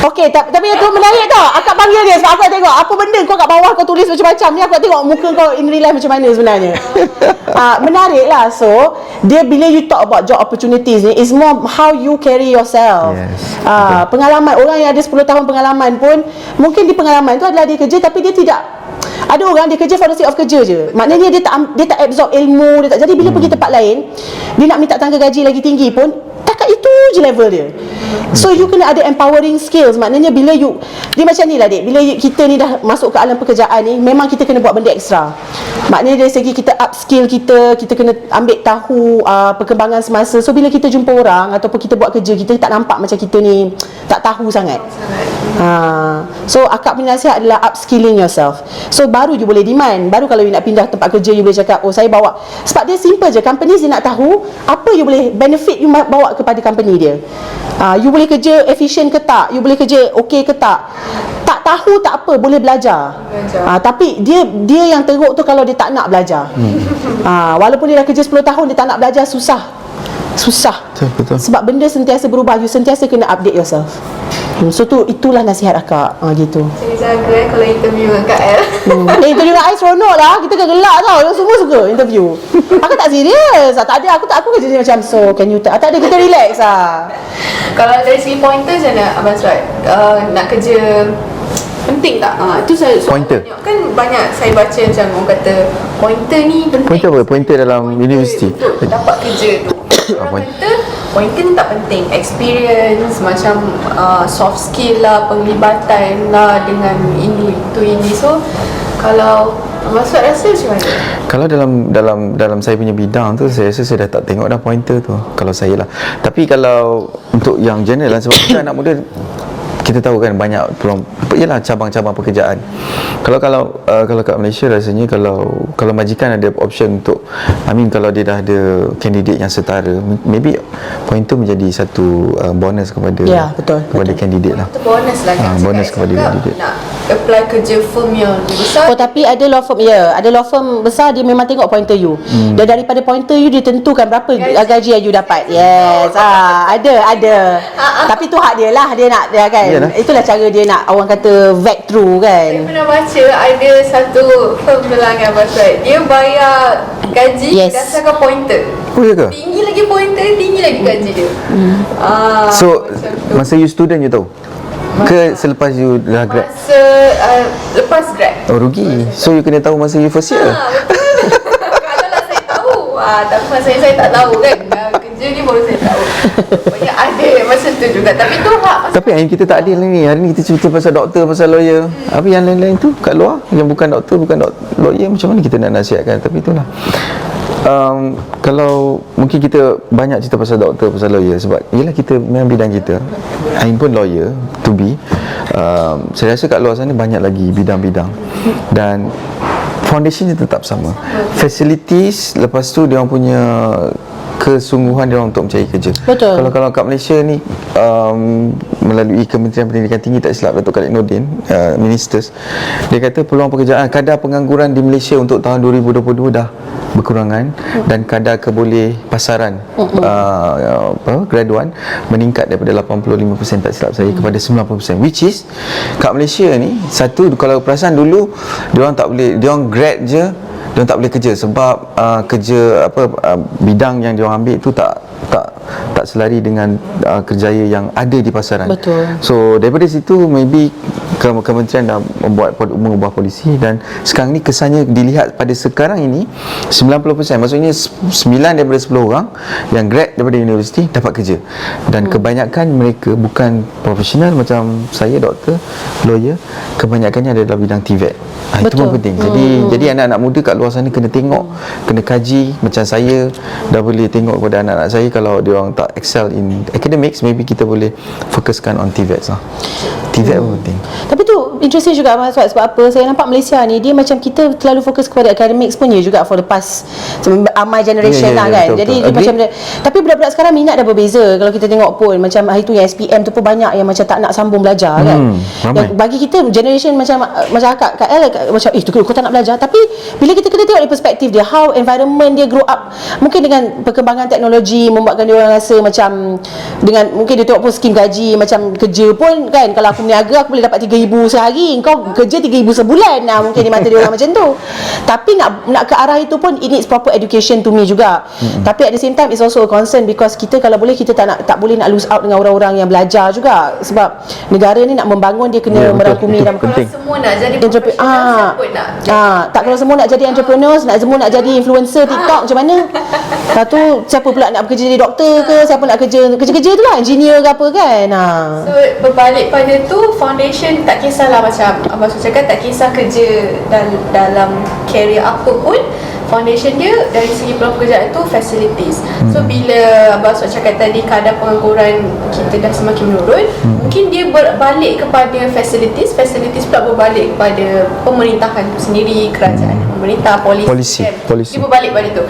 Okey, tapi itu menarik tau. Akak panggil dia sebab akak tengok apa benda kau kat bawah kau tulis macam-macam ni. Aku tengok muka kau in real life macam mana sebenarnya. Menarik lah. So dia bila you talk about job opportunities ni, is more how you carry yourself. Yes. Pengalaman orang yang ada 10 tahun pengalaman pun, mungkin di pengalaman tu adalah dia kerja tapi dia tidak, ada orang dia kerja for the sake of kerja je. Maknanya dia tak absorb ilmu, dia tak. Jadi bila pergi tempat lain, dia nak minta tangga gaji lagi tinggi pun takat itu je level dia. So you kena ada empowering skills. Maknanya bila dia macam ni lah dek, bila kita ni dah masuk ke alam pekerjaan ni, memang kita kena buat benda ekstra. Maknanya dari segi kita upskill kita kena ambil tahu perkembangan semasa. So bila kita jumpa orang ataupun kita buat kerja, kita tak nampak macam kita ni tak tahu sangat. So akak punya nasihat adalah upskilling yourself. So baru you boleh demand. Baru kalau you nak pindah tempat kerja, you boleh cakap, oh saya bawa. Sebab dia simple je, companies dia nak tahu apa you boleh benefit you bawa kepada company dia. You boleh kerja efisien ke tak, you boleh kerja okey ke tak. Tak tahu tak apa, boleh belajar. Tapi dia yang teruk tu kalau dia tak nak belajar. Walaupun dia dah kerja 10 tahun, dia tak nak belajar, susah. Betul. Sebab benda sentiasa berubah, you sentiasa kena update yourself. So itulah nasihat akak. Gitu. Saya jaga kalau interview dengan Kak El. Interview dengan I seronok lah. Kita kan gelak tau. Orang semua suka interview. Aku tak serius. Tak ada. Aku kerja macam, so can you tak ada, kita relax lah. Kalau dari segi pointers macam mana Abang Aswad? Nak kerja penting tak? Itu saya Pointer? kan banyak saya baca macam orang kata pointer ni penting. Pointer apa? Pointer dalam universiti? Untuk dapat kerja tu. Orang kata pointer ni tak penting. Experience macam soft skill lah, penglibatan lah dengan ini. So kalau Abang Aswad rasa macam mana? Kalau dalam saya punya bidang tu, saya rasa saya dah tak tengok dah pointer tu, kalau saya lah. Tapi kalau untuk yang general lah, sebab kita anak muda, kita tahu kan banyak peluang, ialah cabang-cabang pekerjaan. Kalau kat Malaysia rasanya kalau majikan ada option untuk, kalau dia dah ada kandidat yang setara, maybe pointer menjadi satu bonus kepada kepada kandidat lah. Itu bonus lah kan. Bonus kepada kandidat. Nak apply kerja firm yang lebih besar. Tapi ada law firm, ada law firm besar, dia memang tengok pointer you. Dan daripada pointer you dia tentukan berapa gaji yang you dapat. Yes. Ada. Tapi tu hak dia lah, dia nak dia kan. Yalah. Itulah cara dia nak, orang kata vet through kan. Saya pernah baca ada satu firm dalam Abang Aswad, dia bayar gaji berdasarkan pointer. Oh ya ke? Tinggi lagi pointer, tinggi lagi gaji dia. So masa you student you tahu? Ke selepas you dah grad? Masa lepas grad. Oh, rugi. So you kena tahu masa you first year. Betul. Kalau lah saya tahu. Tapi masa saya tak tahu kan. Kerja ni baru saya tahu. Banyak ada masa tu juga. Tapi tu hak. Tapi hari kita tak adil ni. Hari ni kita cerita pasal doktor, pasal lawyer. Apa yang lain-lain tu kat luar, yang bukan doktor, bukan lawyer, macam mana kita nak nasihatkan? Tapi itulah. Kalau mungkin kita banyak cerita pasal doktor, pasal lawyer, sebab yelah kita memang bidang kita. Aim pun lawyer to be. Saya rasa kat luar sana banyak lagi bidang-bidang, dan foundation dia tetap sama. Facilities, lepas tu dia orang punya kesungguhan dia orang untuk mencari kerja. Betul. Kalau kat Malaysia ni melalui Kementerian Pendidikan Tinggi, tak silap Datuk Khalid Nordin, ministers, dia kata peluang pekerjaan, kadar pengangguran di Malaysia untuk tahun 2022 dah berkurangan, dan kadar keboleh pasaran graduan meningkat daripada 85% tak silap saya kepada 90%, which is kat Malaysia ni satu, kalau perasan dulu dia orang tak boleh, dia orang grad je, dia orang tak boleh kerja sebab kerja bidang yang dia orang ambil tu tak selari dengan kerjaya yang ada di pasaran. Betul. So daripada situ maybe kementerian dah mengubah polisi, dan sekarang ni kesannya dilihat pada sekarang ini 90%, maksudnya 9 daripada 10 orang yang grad daripada universiti dapat kerja, dan kebanyakan mereka bukan profesional macam saya, doktor, lawyer, kebanyakannya ada dalam bidang TVET. Itu pun penting. Jadi anak-anak muda kat luar sana kena tengok, kena kaji. Macam saya dah boleh tengok kepada anak-anak saya, kalau dia orang tak excel in academics, maybe kita boleh fokuskan on TVET lah. TVET pun penting. Tapi tu interesting juga Abang Aswad, sebab apa saya nampak Malaysia ni dia macam kita terlalu fokus kepada academics pun ya juga for the past my generation lah kan. Betul, jadi betul. dia macam tapi budak-budak sekarang minat dah berbeza. Kalau kita tengok pun macam hari tu yang SPM tu pun banyak yang macam tak nak sambung belajar kan. Yang bagi kita generation macam Kak El macam tu kau tak nak belajar, tapi bila kita kena tengok dari perspektif dia, how environment dia grow up, mungkin dengan perkembangan teknologi membuatkan dia orang rasa macam, dengan mungkin dia tengok pun skim gaji, macam kerja pun kan, kalau aku berniaga aku boleh dapat 3,000 sehari, kau kerja 3,000 sebulan lah, mungkin di mata dia orang macam tu. Tapi nak ke arah itu pun it needs proper education to me juga. Tapi at the same time it's also a concern, because kita kalau boleh kita tak boleh nak lose out dengan orang-orang yang belajar juga, sebab negara ni nak membangun dia kena merangkumi dan penting. Kalau semua nak jadi profesional, siapa nak tak, kalau semua nak jadi entrepreneur, semua nak jadi influencer TikTok, macam mana? Lepas tu siapa pula nak bekerja jadi doktor ke, siapa nak kerja tu lah, engineer ke apa kan. So berbalik pada tu, foundation tak kisahlah, macam Abang Su cakap, tak kisah kerja dalam career apa pun, foundation dia dari segi peluang pekerjaan tu facilities. So bila Abang Su cakap tadi kadar pengangguran kita dah semakin menurun, mungkin dia berbalik kepada facilities pula berbalik kepada pemerintahan tu sendiri, kerajaan, pemerintah, polisi. Dia berbalik pada tu.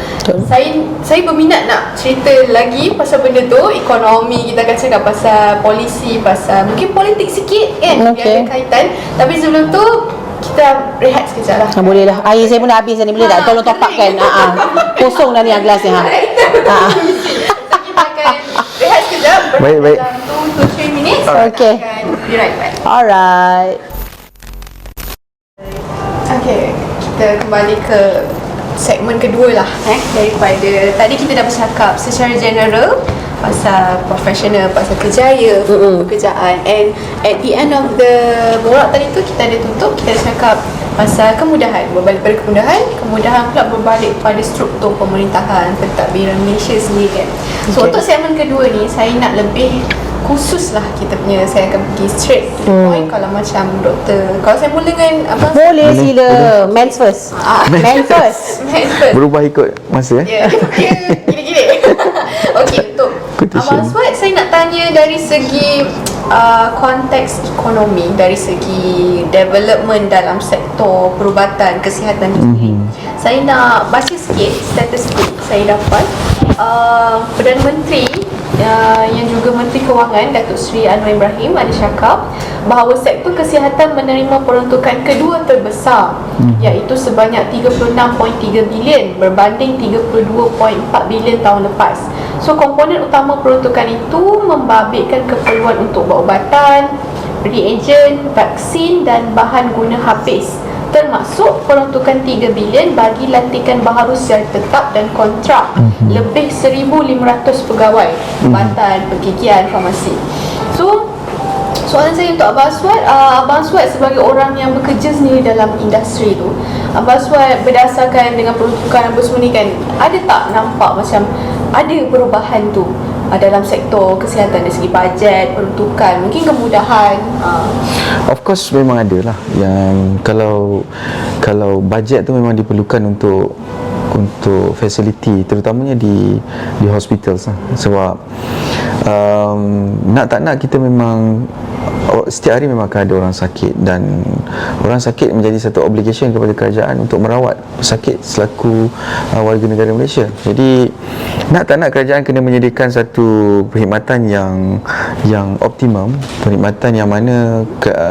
Saya berminat nak cerita lagi pasal benda tu, ekonomi, kita akan cakap pasal polisi, pasal mungkin politik sikit kan, dia ada kaitan. Tapi sebelum tu kita rehat sekejap lah. Boleh lah. Air saya pun dah habis ni. Boleh tak tolong top up kan? Kosong dah ni gelas ni. Kita akan rehat sekejap. Baik. Dalam 2 to 3 minutes. Okay. Kita akan be right back. Alright. Okay, kita kembali ke segmen kedua lah daripada tadi kita dah bercakap secara general pasal profesional, pasal kerjaya, pekerjaan, and at the end of the borak tadi tu kita ada tutup, kita cakap pasal kemudahan, berbalik pada kemudahan pula berbalik pada struktur pemerintahan, pentadbiran Malaysia sendiri kan. So untuk segmen kedua ni saya nak lebih khusus lah kita punya, saya akan pergi straight to the point. Kalau macam doktor, kalau saya mula dengan apa? Boleh sila. Men's first. Men first. Berubah ikut masa dia gila-gila. Okey, untuk Abang Aswad, saya nak tanya dari segi konteks ekonomi, dari segi development dalam sektor perubatan, kesihatan sendiri. Saya nak baca sikit statistik saya dapat. Perdana Menteri yang juga Menteri Kewangan Datuk Seri Anwar Ibrahim ada cakap bahawa sektor kesihatan menerima peruntukan kedua terbesar, iaitu sebanyak 36.3 bilion berbanding 32.4 bilion tahun lepas. So komponen utama peruntukan itu membabitkan keperluan untuk ubat-ubatan, reagen, vaksin dan bahan guna habis, termasuk peruntukan 3 bilion bagi lantikan baharu secara tetap dan kontrak lebih 1,500 pegawai perubatan, pergigian, farmasi. So soalan saya untuk Abang Aswad, Abang Aswad sebagai orang yang bekerja sendiri dalam industri tu, Abang Aswad berdasarkan dengan peruntukan apa semua ni kan, ada tak nampak macam ada perubahan tu dalam sektor kesihatan dari segi bajet, peruntukan, mungkin kemudahan? Of course memang ada lah yang kalau bajet tu memang diperlukan untuk fasiliti, terutamanya di hospitals lah. Sebab nak tak nak kita memang setiap hari memang akan ada orang sakit, dan orang sakit menjadi satu obligation kepada kerajaan untuk merawat pesakit selaku warga negara Malaysia. Jadi nak tak nak kerajaan kena menyediakan satu perkhidmatan yang optimum, perkhidmatan yang mana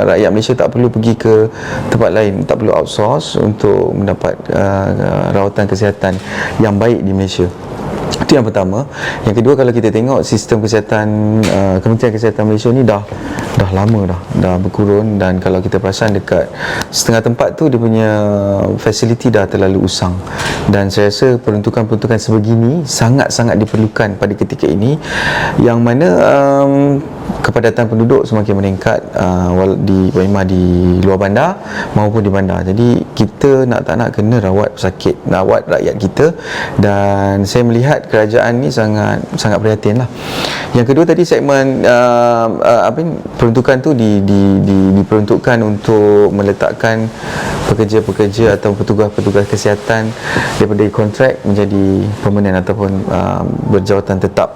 rakyat Malaysia tak perlu pergi ke tempat lain, tak perlu outsource untuk mendapat rawatan kesihatan yang baik di Malaysia. Itu yang pertama. Yang kedua, kalau kita tengok sistem kesihatan Kementerian Kesihatan Malaysia ni dah lama dah berkurun, dan kalau kita perasan dekat setengah tempat tu dia punya fasiliti dah terlalu usang, dan saya rasa peruntukan-peruntukan sebegini sangat-sangat diperlukan pada ketika ini, yang mana kepadatan penduduk semakin meningkat memang di luar bandar maupun di bandar. Jadi kita nak tak nak kena rawat pesakit, rawat rakyat kita, dan saya melihat kerajaan ni sangat prihatin lah. Yang kedua tadi, segmen peruntukan tu diperuntukkan untuk meletakkan pekerja-pekerja atau petugas-petugas kesihatan daripada kontrak menjadi permanent ataupun berjawatan tetap.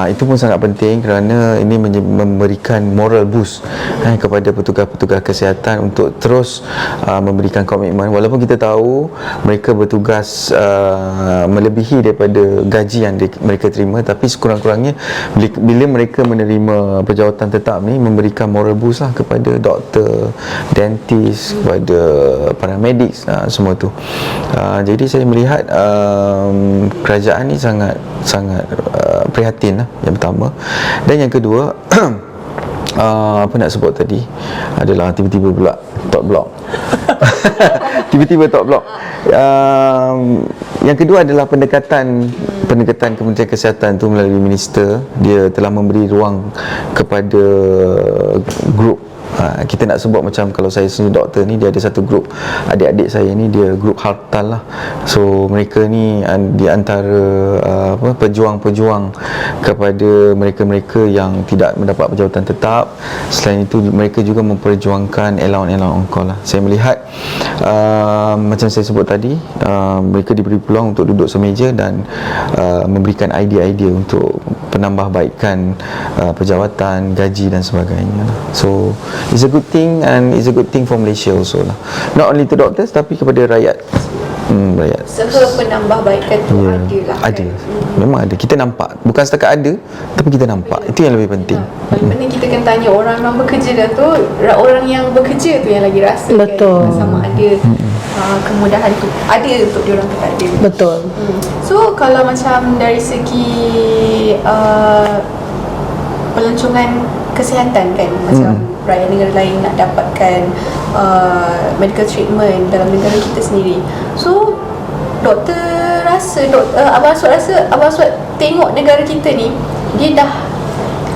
Itu pun sangat penting kerana ini memberikan moral boost kepada petugas-petugas kesihatan untuk terus memberikan komitmen, walaupun kita tahu mereka bertugas melebihi daripada gaji yang mereka terima, tapi sekurang-kurangnya bila mereka menerima berjawatan tetap ni, memberikan moral boost lah kepada doktor, dentist, kepada paramedics, semua tu. Jadi saya melihat kerajaan ni sangat prihatin lah, yang pertama. Dan yang kedua, apa nak sebut tadi adalah tiba-tiba pula top block. Tiba-tiba top block. Yang kedua adalah pendekatan Kementerian Kesihatan tu melalui minister. Dia telah memberi ruang kepada grup, kita nak sebut macam kalau saya sendiri doktor ni, dia ada satu grup adik-adik saya ni, dia grup hartal lah. So mereka ni di antara pejuang-pejuang kepada mereka-mereka yang tidak mendapat berjawatan tetap. Selain itu mereka juga memperjuangkan allowance on call lah. Saya melihat macam saya sebut tadi, mereka diberi peluang untuk duduk semeja dan memberikan idea-idea untuk penambahbaikan pejawatan, gaji dan sebagainya. So it's a good thing, and it's a good thing for Malaysia also lah. Not only to doctors tapi kepada rakyat. Rakyat. Penambahbaikan tu ada lah. Ada. Memang ada. Kita nampak. Bukan setakat ada, tapi kita nampak. Itu yang lebih penting. Paling penting kita kena tanya orang yang bekerja dah tu, orang yang bekerja tu yang lagi rasa. Betul. Kan, sama ada kemudahan tu ada untuk diorang tu tak ada. Betul. So kalau macam dari segi pelancongan kesihatan kan, macam rakyat negara lain nak dapatkan medical treatment dalam negara kita sendiri. So doktor rasa, Abang Aswad rasa, Abang Aswad tengok negara kita ni, dia dah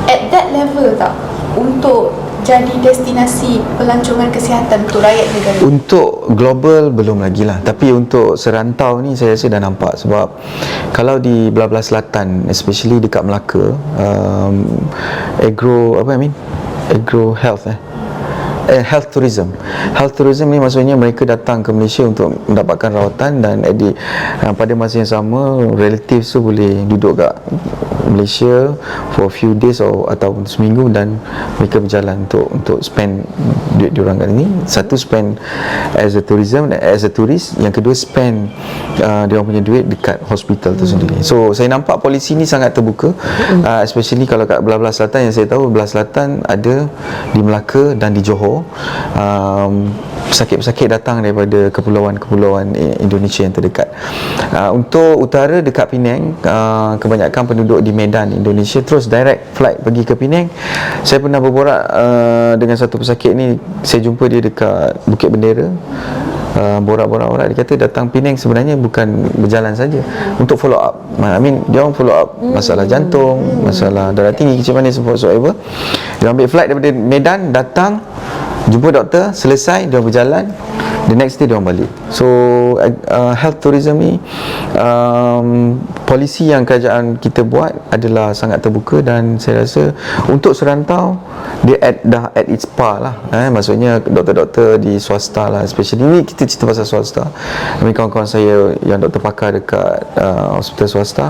at that level tak untuk jadi destinasi pelancongan kesihatan untuk rakyat negara? Untuk global belum lagi lah, tapi untuk serantau ni saya rasa dah nampak. Sebab kalau di belah-belah selatan, especially dekat Melaka, agro health health tourism. Health tourism ni maksudnya mereka datang ke Malaysia untuk mendapatkan rawatan, dan pada masa yang sama relatives tu boleh duduk kat Malaysia for a few days atau seminggu, dan mereka berjalan untuk spend duit diorang kat sini. Satu, spend as a tourist. Yang kedua, spend diorang punya duit dekat hospital tu sendiri. So saya nampak polisi ni sangat terbuka, especially kalau kat belah-belah selatan. Yang saya tahu belah selatan ada di Melaka dan di Johor. Pesakit-pesakit datang daripada kepulauan-kepulauan Indonesia yang terdekat. Untuk utara dekat Penang, kebanyakan penduduk di Medan, Indonesia, terus direct flight pergi ke Penang. Saya pernah berborak dengan satu pesakit ni, saya jumpa dia dekat Bukit Bendera. borak-borak dia kata datang Penang sebenarnya bukan berjalan saja, untuk follow up. I mean dia orang follow up masalah jantung, masalah darah tinggi, kecil manis, whatsoever. Dia ambil flight daripada Medan, datang jumpa doktor, selesai dia orang berjalan, the next day dia orang balik. So health tourism ni polisi yang kerajaan kita buat adalah sangat terbuka, dan saya rasa untuk serantau dia dah at its par lah. Maksudnya doktor-doktor di swasta lah, especially ni kita cerita pasal swasta. Kawan-kawan saya yang doktor pakar dekat hospital swasta,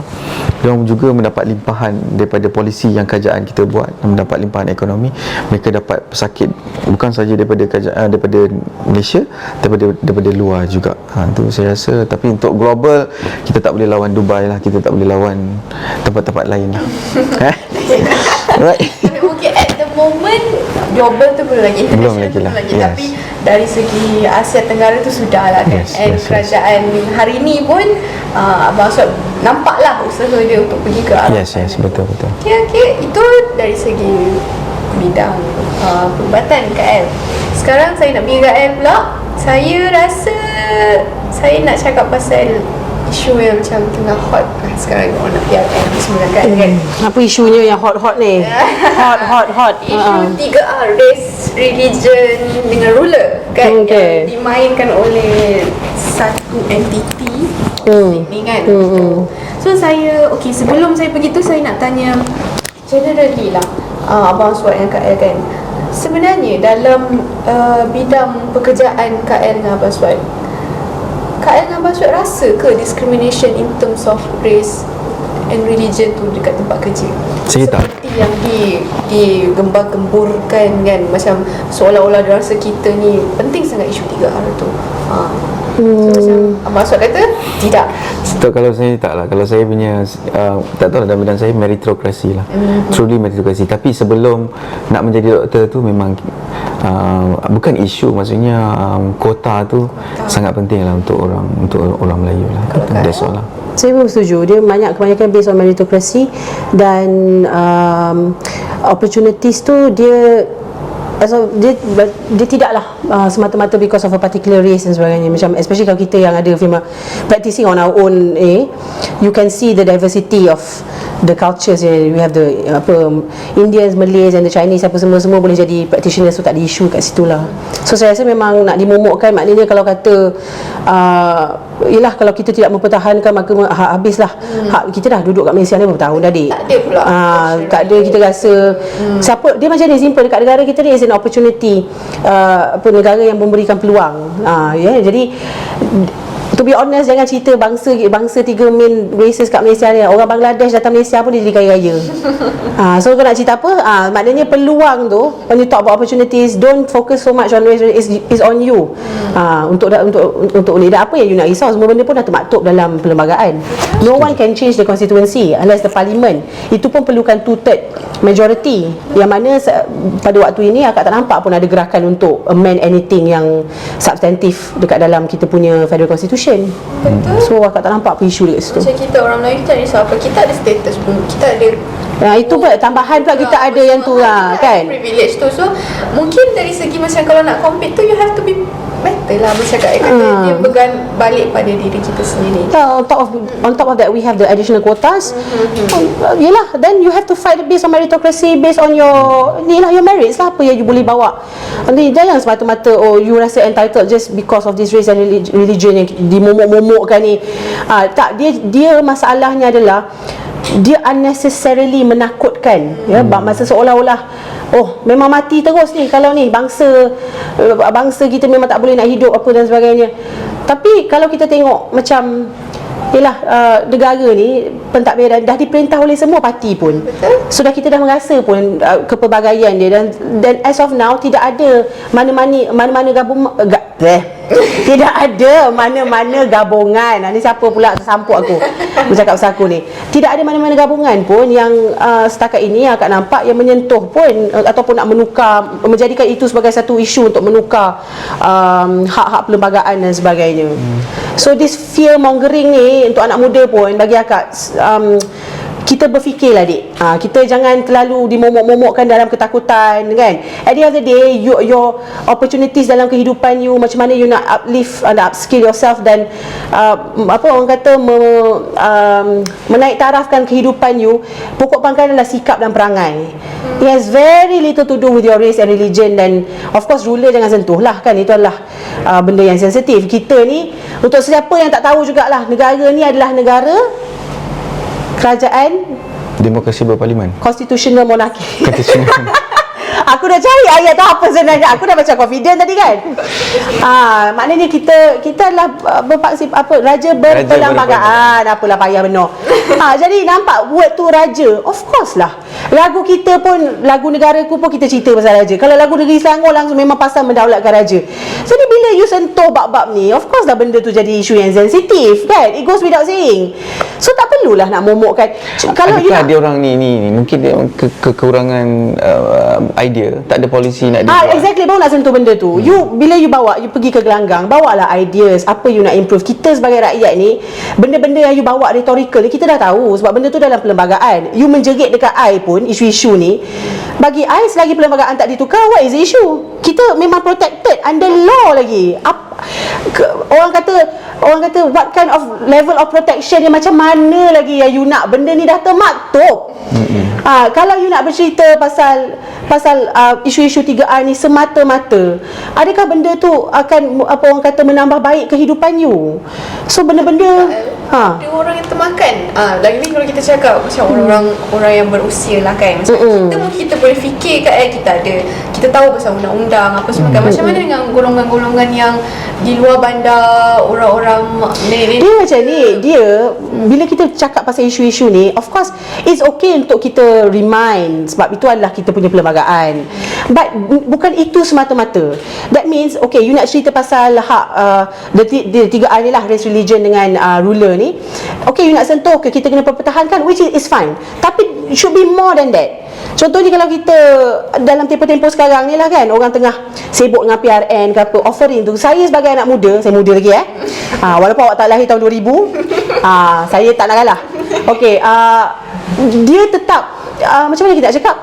dia orang juga mendapat limpahan daripada polisi yang kerajaan kita buat, mendapat limpahan ekonomi. Mereka dapat pesakit bukan saja daripada kerajaan, daripada Malaysia, daripada luar juga. Tu saya rasa. Tapi untuk global kita tak boleh lawan Dubai lah, kita tak boleh lawan tempat-tempat lain lah. Right. Tapi mungkin at the moment global tu belum lagi, international lagi lah. belum lagi. Yes. Tapi dari segi Asia Tenggara tu sudah lah kan. Yes, Kerajaan hari ni pun maksud nampaklah usaha dia untuk pergi ke arah. Yes, betul. Okay, itu dari segi bidang perubatan KL. Sekarang saya nak pergi KL pula. Saya rasa saya nak cakap pasal isu yang macam tengah hot sekarang, orang nak PRN semua kan. Apa isunya yang hot ni? hot. Isu 3R, race, religion dengan ruler kan, yang dimainkan oleh satu entiti ni kan. So saya, sebelum saya pergi tu saya nak tanya generally lah, Abang Aswad yang KL kan, sebenarnya dalam bidang pekerjaan KL dengan Abang Aswad, KL dengan Abang Aswad rasa ke discrimination in terms of race and religion tu dekat tempat kerja? Saya tak. Seperti yang digembar-gemburkan kan, macam seolah-olah dia rasa kita ni penting sangat isu 3R tu. So macam Abang Aswad kata tidak. Kalau saya tak lah. Kalau saya punya tak tahu lah, dalam bidang saya meritokrasi lah. Truly meritokrasi. Tapi sebelum nak menjadi doktor tu memang bukan isu, maksudnya kota tu sangat penting lah untuk orang Melayu lah. That's all lah. Saya pun setuju. Dia kebanyakan based on meritokrasi, dan opportunities tu dia tidaklah semata-mata because of a particular race dan sebagainya. Macam especially kalau kita yang ada practicing on our own, you can see the diversity of the cultures. We have the Indians, Malays and the Chinese, apa semua boleh jadi practitioners. So tak ada isu kat situ lah. So saya rasa memang nak dimomokkan, maknanya kalau kata yelah, kalau kita tidak mempertahankan maka habislah. Kita dah duduk kat Malaysia ni berapa tahun dah, dik? Tak ada pula. Tak ada. Kita rasa siapa dia macam ni, simple dekat negara kita ni is an opportunity, negara yang memberikan peluang. Jadi to be honest, jangan cerita bangsa 3 main races kat Malaysia ni. Orang Bangladesh datang Malaysia pun dia jadi kaya raya. So kau nak cerita apa? Maknanya peluang tu, when you talk about opportunities, don't focus so much on race, is on you. Untuk ni dah, apa yang you nak risau? Semua benda pun dah termaktub dalam perlembagaan. No one can change the constituency unless the parliament. Itu pun perlukan 2/3 majority, yang mana pada waktu ini akak tak nampak pun ada gerakan untuk amend anything yang substantif dekat dalam kita punya federal constitution. Betul. So akak tak nampak apa isu dekat situ. Macam kita orang Melayu, kita ada risau apa? Kita ada status pun, kita ada itu pula tambahan pula kita ada yang tu lah kan. Privilege tu. So mungkin dari segi macam kalau nak compete tu, you have to be better lah. Macam kata dia balik pada diri kita sendiri. On top of that, we have the additional quotas. Yelah, then you have to fight based on meritocracy, based on your merits lah, apa yang you boleh bawa. Nanti jangan semata-mata you rasa entitled just because of this race and religion yang dimomok-momokkan ni. Tak, dia masalahnya adalah dia unnecessarily menakutkan, masa seolah-olah memang mati terus ni kalau ni bangsa kita memang tak boleh nak hidup apa dan sebagainya. Tapi kalau kita tengok macam negara ni pentadbiran dah diperintah oleh semua parti pun. Sudah kita dah merasa pun kepelbagaian dia, dan as of now tidak ada mana-mana tidak ada mana-mana gabungan. Ni siapa pula tersampuk aku bercakap pasal aku ni. Tidak ada mana-mana gabungan pun yang setakat ini akak nampak yang menyentuh pun ataupun nak menukar, menjadikan itu sebagai satu isu untuk menukar hak-hak perlembagaan dan sebagainya. So this fear mongering ni untuk anak muda pun bagi akak kita berfikirlah dik, kita jangan terlalu dimomok-momokkan dalam ketakutan kan. At the end of the day, your opportunities dalam kehidupan you, macam mana you nak uplift, upskill yourself dan apa orang kata menaik tarafkan kehidupan you. Pokok pangkal adalah sikap dan perangai. It has very little to do with your race and religion, dan of course ruler jangan sentuh lah kan, itu adalah benda yang sensitif. Kita ni, untuk siapa yang tak tahu jugalah, negara ni adalah negara kerajaan Demokrasi berparlimen. Constitutional monarchy. Constitutional. Aku dah cari ayat tu apa sebenarnya. Aku dah baca confident tadi kan. Maknanya kita adalah berpaksi apa, raja berperlembagaan. Apalah payah benar. Jadi nampak word tu raja. Of course lah. Lagu kita pun, lagu negaraku pun kita cerita pasal raja. Kalau lagu negeri Selangor langsung memang pasal mendaulatkan raja. Jadi bila you sentuh bab-bab ni, of course dah benda tu jadi isu yang sensitif kan. It goes without saying. So tak perlulah nak momokkan. Kalau adakah dia orang ni mungkin dia kekurangan idea, tak ada polisi nak dibuat. Exactly, baru nak sentuh benda tu. Bila you pergi ke gelanggang, bawalah ideas apa you nak improve. Kita sebagai rakyat ni, benda-benda yang you bawa rhetorical ni kita dah tahu, sebab benda tu dalam perlembagaan. You menjerit dekat I pun isu-isu ni, bagi I selagi perlembagaan tak ditukar, what is the issue? Kita memang protected under law lagi. Orang kata what kind of level of protection yang macam mana lagi yang you nak? Benda ni dah termaktub. Kalau you nak bercerita pasal isu-isu 3R ni semata-mata, adakah benda tu akan apa orang kata menambah baik kehidupan you? So benda-benda dia orang yang termakan. Lagi-lagi kalau kita cakap macam orang yang berusia lah kan, macam kita boleh fikir kan, kita tahu pasal undang-undang apa semua kan. Macam mana dengan golongan-golongan yang di luar bandar, orang-orang ni? Dia macam ni, dia bila kita cakap pasal isu-isu ni, of course it's okay untuk kita remind, sebab itu adalah kita punya perlembagaan. But bukan itu semata-mata. That means okay, you nak cerita pasal hak the 3R ni lah, race, religion dengan ruler ni. Okay, you nak sentuh, okay, kita kena pertahankan, which is fine. Tapi should be more than that. Contohnya kalau kita dalam tempoh-tempoh sekarang ni lah kan, orang tengah sibuk dengan PRN ke apa, offering tu. Saya sebagai anak muda, saya muda lagi walaupun awak tak lahir tahun 2000, saya tak nak kalah. Okay, dia tetap macam mana kita nak cakap,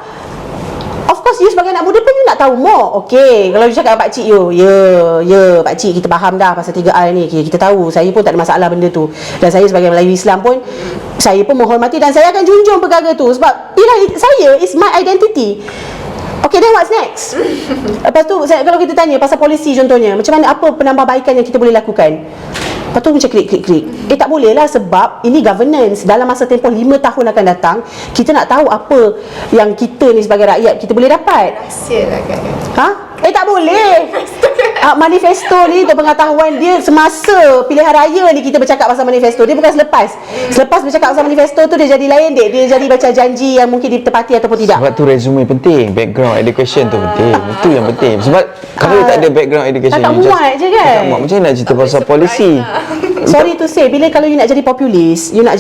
of course you sebagai anak muda pun you nak tahu more. Okay, kalau you cakap pakcik you, ya pakcik, kita faham dah pasal 3R ni, kita tahu. Saya pun tak ada masalah benda tu, dan saya sebagai Melayu Islam pun, saya pun menghormati dan saya akan junjung perkara tu, sebab saya is my identity. Okay, then what's next? Lepas tu kalau kita tanya pasal polisi contohnya, macam mana, apa penambahbaikan yang kita boleh lakukan? Lepas tu macam klik. Tak boleh lah, sebab ini governance. Dalam masa tempoh 5 tahun akan datang, kita nak tahu apa yang kita ni sebagai rakyat kita boleh dapat. Rahsia lah kan. Tak boleh. Manifesto ni untuk pengetahuan dia, semasa pilihan raya ni kita bercakap pasal manifesto. Dia bukan selepas bercakap pasal manifesto tu, dia jadi lain dia jadi baca janji yang mungkin ditepati ataupun tidak. Sebab tu resume penting, background education tu penting. Itu yang penting. Sebab kalau tak ada background education, tak muat je kan. Tak muat. Macam mana nak cerita pasal polisi? Sorry to say, bila kalau you nak jadi populis, you nak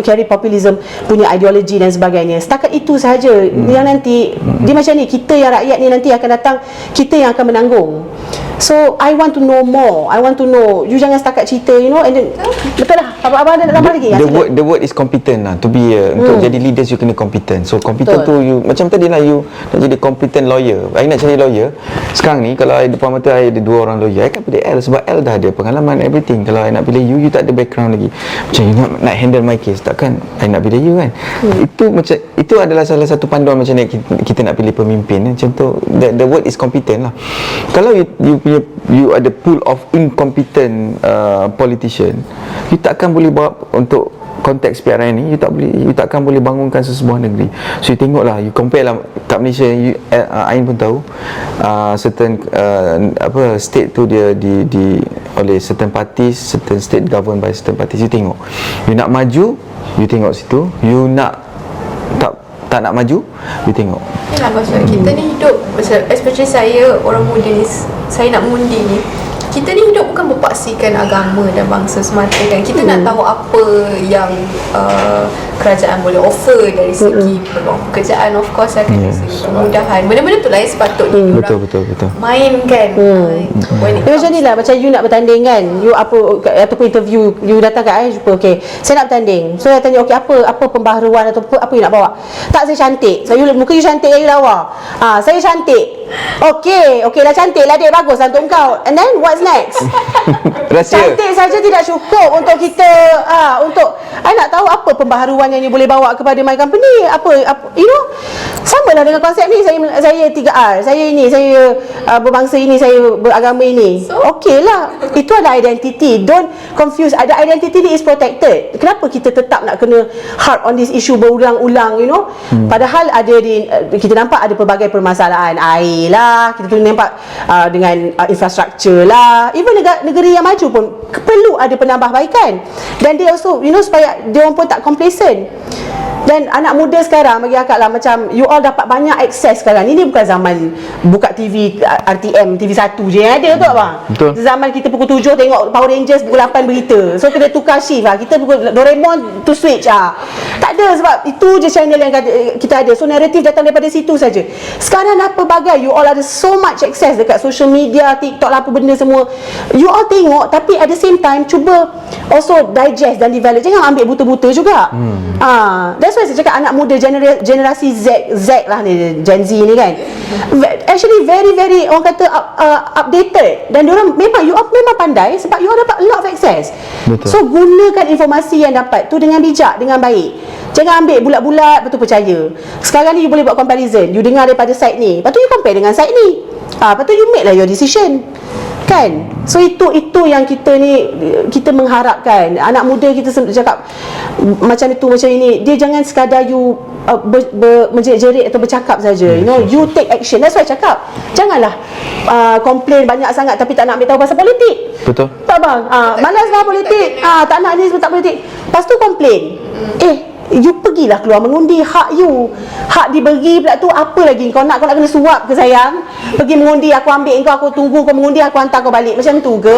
carry populism punya ideologi dan sebagainya, setakat itu sahaja. Yang nanti dia macam ni, kita yang rakyat ni nanti akan datang, kita yang akan menanggung. So I want to know more. I want to know. You jangan setakat cerita, and then betul lah. Abang ada nak tambah lagi? The word is competent lah. To be untuk jadi leaders, you kena competent. So competent tu, you macam tadi lah, you nak jadi competent lawyer. I nak cari lawyer. Sekarang ni kalau depan mata I ada 2 orang lawyer, I kan pilih L, sebab L dah ada pengalaman everything. Kalau I nak pilih you tak ada background lagi. Macam you nak handle my case, takkan I nak pilih you kan? Itu adalah salah satu panduan macam ni kita nak pilih pemimpin. Macam tu, the word is competent lah. Kalau you ada pool of incompetent politician, you takkan boleh bawa untuk konteks PRN ni, you takkan boleh bangunkan sesebuah negeri. So you tengoklah, you compare lah kat Malaysia, Ain pun tahu certain state tu dia di oleh certain parties, certain state governed by certain parties. You tengok, you nak maju, you tengok situ. You nak tak nak maju, you tengok. Yalah, maksud kita ni hidup, especially saya orang muda ni, saya nak mengundi ni, kita ni hidup bukan berpaksikan agama dan bangsa semata kan. Kita nak tahu apa yang kerajaan boleh offer dari segi peluang pekerjaan, of course lah kan, dari segi kemudahan, benda-benda tu lah yang sepatutnya Betul. main kan. When it Dia macam ni lah, macam you nak bertanding kan, you apa ataupun interview, you datang kat jumpa, okay, saya nak bertanding, so saya tanya, okay, apa pembaharuan atau apa you nak bawa? Tak, saya cantik, so muka you cantik, you lawa. Saya cantik. Okay lah, cantik lah, dek, bagus lah untuk kau. And then what's next? Rahsia. Cantik saja tidak cukup untuk kita untuk I nak tahu apa pembaharuan yang you boleh bawa kepada my company, apa you know, sama lah dengan konsep ni. Saya 3R, saya ini, saya berbangsa ini, saya beragama ini. Okey lah, itu adalah identity. Don't confuse, ada identity ni is protected. Kenapa kita tetap nak kena hard on this issue berulang-ulang, you know? Padahal ada kita nampak ada pelbagai permasalahan, air lah, kita tengok nampak dengan infrastruktur lah, even negeri yang maju pun perlu ada penambahbaikan. Dan dia also, you know, supaya dia orang pun tak complacent. Dan anak muda sekarang, bagi akak lah, macam you all dapat banyak akses sekarang. Ini bukan zaman buka TV RTM, TV1 je yang ada tu abang. Betul. Zaman kita pukul 7 tengok Power Rangers, pukul 8 berita. So kena tukar shift lah. Kita pukul Doraemon to switch tak ada, sebab itu je channel yang kita ada. So naratif datang daripada situ saja. Sekarang dah pelbagai, you all ada so much access dekat social media, TikTok lah, apa benda semua. You all tengok, tapi at the same time cuba also digest dan develop. Jangan ambil buta-buta juga. That's why saya cakap anak muda generasi Z lah ni, Gen Z ni kan, actually very very orang kata updated. Dan diorang memang, you all memang pandai sebab you all dapat a lot of access. Betul. So gunakan informasi yang dapat tu dengan bijak, dengan baik. Jangan ambil bulat-bulat betul percaya. Sekarang ni you boleh buat comparison, you dengar daripada side ni, lepas tu you compare dengan side ni, lepas tu you make lah your decision kan. So itu yang kita mengharapkan anak muda kita cakap macam itu, macam ini, dia jangan sekadar you menjerit-jerit atau bercakap saja, you know, you take action. That's why cakap, janganlah komplain banyak sangat tapi tak nak ambil tahu pasal politik. Betul. Tak bang, malas lah politik, tak nak ni semua, tak politik, lepas tu komplain. You pergilah keluar mengundi, hak you, hak diberi pula tu. Apa lagi kau nak kena suap ke sayang? Pergi mengundi, aku ambil kau, aku tunggu kau mengundi, aku hantar kau balik, macam tu ke?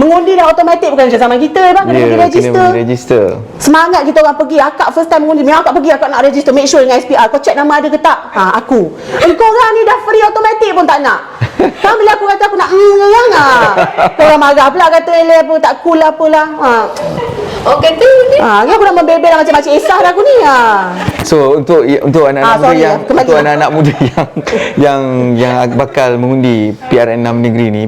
Mengundi dah automatik, bukan macam zaman kita bang, kena pergi register. Kena register. Semangat kita orang pergi, akak first time mengundi, memang akak pergi, akak nak register, make sure dengan SPR, kau check nama ada ke tak? Aku. Engkau orang ni dah free automatic pun tak nak. Kan bila aku kata aku nak yang kau orang marah pula, kata apa tak cool lah apalah. Oh kata ni Aku dah membebel macam-macam esah dah aku ni. So untuk anak-anak muda sorry, yang kembali. untuk anak-anak muda yang bakal mengundi PRN 6 negeri ni,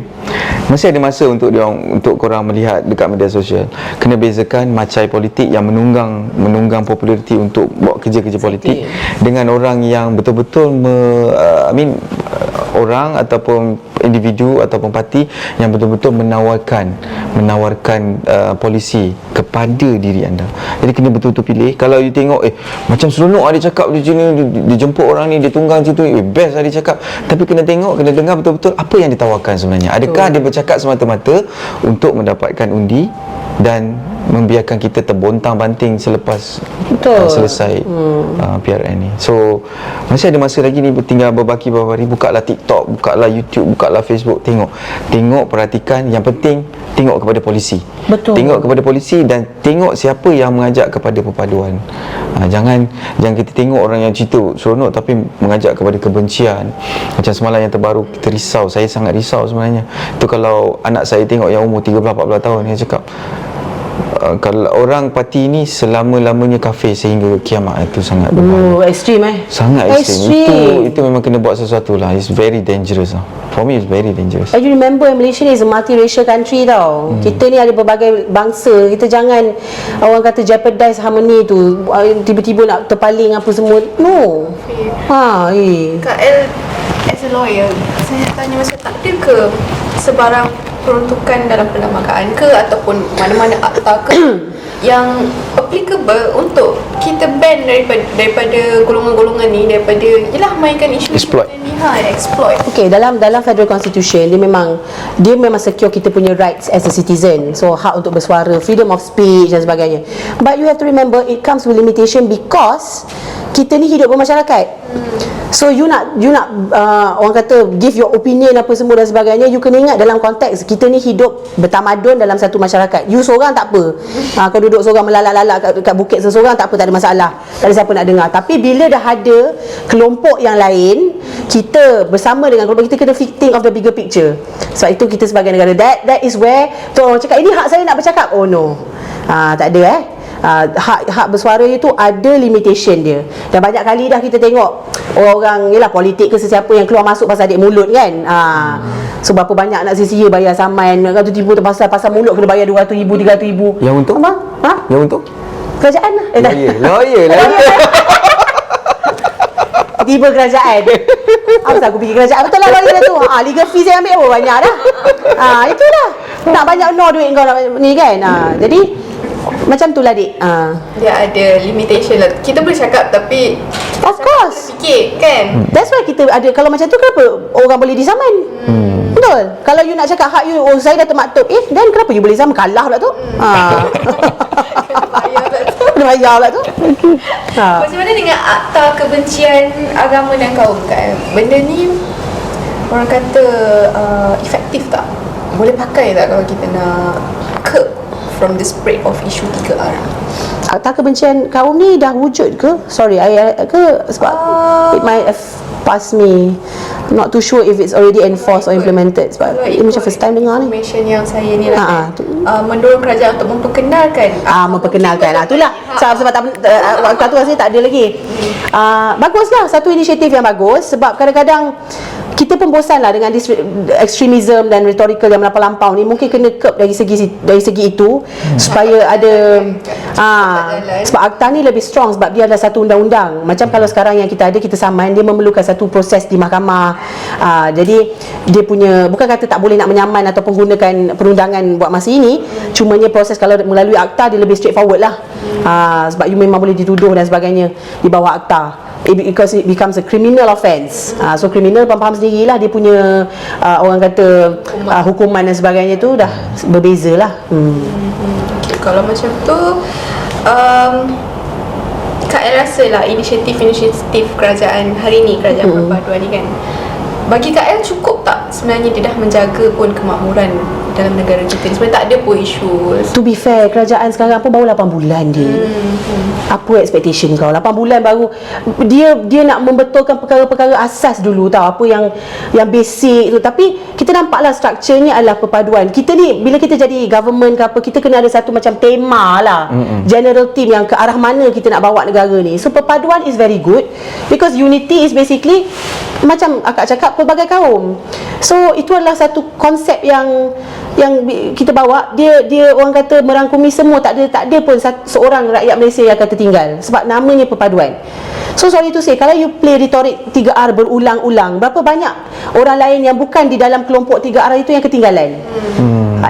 masih ada masa untuk korang melihat dekat media sosial. Kena bezakan macai politik yang menunggang populariti untuk buat kerja-kerja politik dengan orang yang betul-betul orang ataupun individu ataupun parti yang betul-betul menawarkan polisi kepada diri anda. Jadi kena betul-betul pilih. Kalau you tengok macam seronok dia cakap di sini, dia jemput orang ni, dia tunggang situ, best dia cakap. Tapi kena tengok, kena dengar betul-betul apa yang ditawarkan sebenarnya. Adakah dia bercakap semata-mata untuk mendapatkan undi dan membiarkan kita terbontang-banting selepas selesai PRN ni. So masih ada masa lagi ni, tinggal beberapa hari. Bukalah TikTok, bukalah YouTube, bukalah Facebook, tengok, perhatikan. Yang penting tengok kepada polisi. Betul. Tengok kepada polisi dan tengok siapa yang mengajak kepada perpaduan. Jangan kita tengok orang yang cerita seronok tapi mengajak kepada kebencian. Macam semalam yang terbaru, kita risau. Saya sangat risau sebenarnya. Tu kalau anak saya tengok yang umur 13-14 tahun, dia cakap kalau orang parti ni selama-lamanya kafir sehingga kiamat, itu sangat berbahaya. Ekstrim Sangat ekstrim. Itu memang kena buat sesuatu lah. It's very dangerous lah. For me it's very dangerous. You remember Malaysia ni is a multiracial country tau. Kita ni ada berbagai bangsa. Kita jangan orang kata jeopardize harmony tu, tiba-tiba nak terpaling apa semua. No. Kak El, as a lawyer, saya nak tanya macam tak ada ke sebarang peruntukan dalam perlembagaan ke ataupun mana-mana akta ke yang applicable untuk kita ban daripada golongan-golongan ni, daripada mainkan isu Exploit. ni, exploit. Okay, dalam Federal Constitution dia memang secure kita punya rights as a citizen. So hak untuk bersuara, freedom of speech dan sebagainya. But you have to remember it comes with limitation because kita ni hidup bermasyarakat. So you nak orang kata give your opinion apa semua dan sebagainya, you kena ingat dalam konteks kita ni hidup bertamadun dalam satu masyarakat. You seorang tak apa, kau duduk seorang melalak-lalak kat bukit seseorang tak apa, tak ada masalah, tak ada siapa nak dengar. Tapi bila dah ada kelompok yang lain, kita bersama dengan kelompok kita kena think of the bigger picture. Sebab itu kita sebagai negara, that is where tu orang cakap ini hak saya nak bercakap, oh no, tak ada hak bersuara itu ada limitation dia. Dan banyak kali dah kita tengok orang yalah politik ke sesiapa yang keluar masuk pasal adik mulut kan. So berapa banyak nak sia-sia bayar saman, kau tiba pasal mulut kena bayar 200,000 300,000. Yang untuk? Yang untuk? Kerajaan lah. Lawyer. Tiba kerajaan. Apa aku fikir kerajaan betul lah lawyer tu. Legal fees saya ambil banyak dah. Itulah. Nak banyak duit kau nak ni kan. Jadi macam tu lah dik. Dia ada limitation lah. Kita boleh cakap tapi Of course. fikir kan. That's why kita ada, kalau macam tu kenapa orang boleh disaman? Betul. Kalau you nak cakap hak you, oh saya dah termaktub, then kenapa you boleh saman? Kalah pula tu. Kena bayar pula tu. Macam mana dengan akta kebencian agama dan kaum kan? Benda ni orang kata efektif tak? Boleh pakai tak kalau kita nak curb from the spread of isu 3R? Akta kebencian kaum ni dah wujud ke? Sorry, ke sebab it might have passed me. Not too sure if it's already enforced or implemented. Sebab ini macam first time dengar ni. Information yang saya ni lah mendorong kerajaan untuk memperkenalkan. Memperkenalkan. Itulah. Sebab waktu tu rasanya tak ada lagi. Baguslah, satu inisiatif yang bagus. Sebab kadang-kadang kita pun bosan lah dengan ekstremism dan rhetorical yang melampau-lampau ni. Mungkin kena curb dari segi itu supaya ada sebab akta ni lebih strong sebab dia adalah satu undang-undang. Macam kalau sekarang yang kita ada, kita saman, dia memerlukan satu proses di mahkamah. Jadi dia punya, bukan kata tak boleh nak menyaman ataupun gunakan perundangan buat masa ini, cumanya proses kalau melalui akta dia lebih straightforward lah. Sebab you memang boleh dituduh dan sebagainya di bawah akta. Because it becomes a criminal offence. So criminal faham sendirilah, dia punya orang kata hukuman dan sebagainya tu dah berbeza lah. Okay, kalau macam tu Kak El rasa lah inisiatif kerajaan hari ni, kerajaan perpaduan ni kan, bagi Kak El cukup tak sebenarnya dia dah menjaga pun kemakmuran dalam negara kita ni? Sebenarnya tak ada pun isu. To be fair, kerajaan sekarang pun baru 8 bulan dia. Apa expectation kau? 8 bulan baru dia nak membetulkan perkara-perkara asas dulu tau, apa yang basic tu. Tapi kita nampaklah strukturnya adalah perpaduan. Kita ni bila kita jadi government ke apa, kita kena ada satu macam tema lah, general theme yang ke arah mana kita nak bawa negara ni. So perpaduan is very good because unity is basically macam akak cakap pelbagai kaum. So itu adalah satu konsep yang kita bawa. Dia orang kata merangkumi semua. Tak ada pun seorang rakyat Malaysia yang akan tertinggal sebab namanya perpaduan. So sorry to say, kalau you play retorik 3R berulang-ulang, berapa banyak orang lain yang bukan di dalam kelompok 3R itu yang ketinggalan?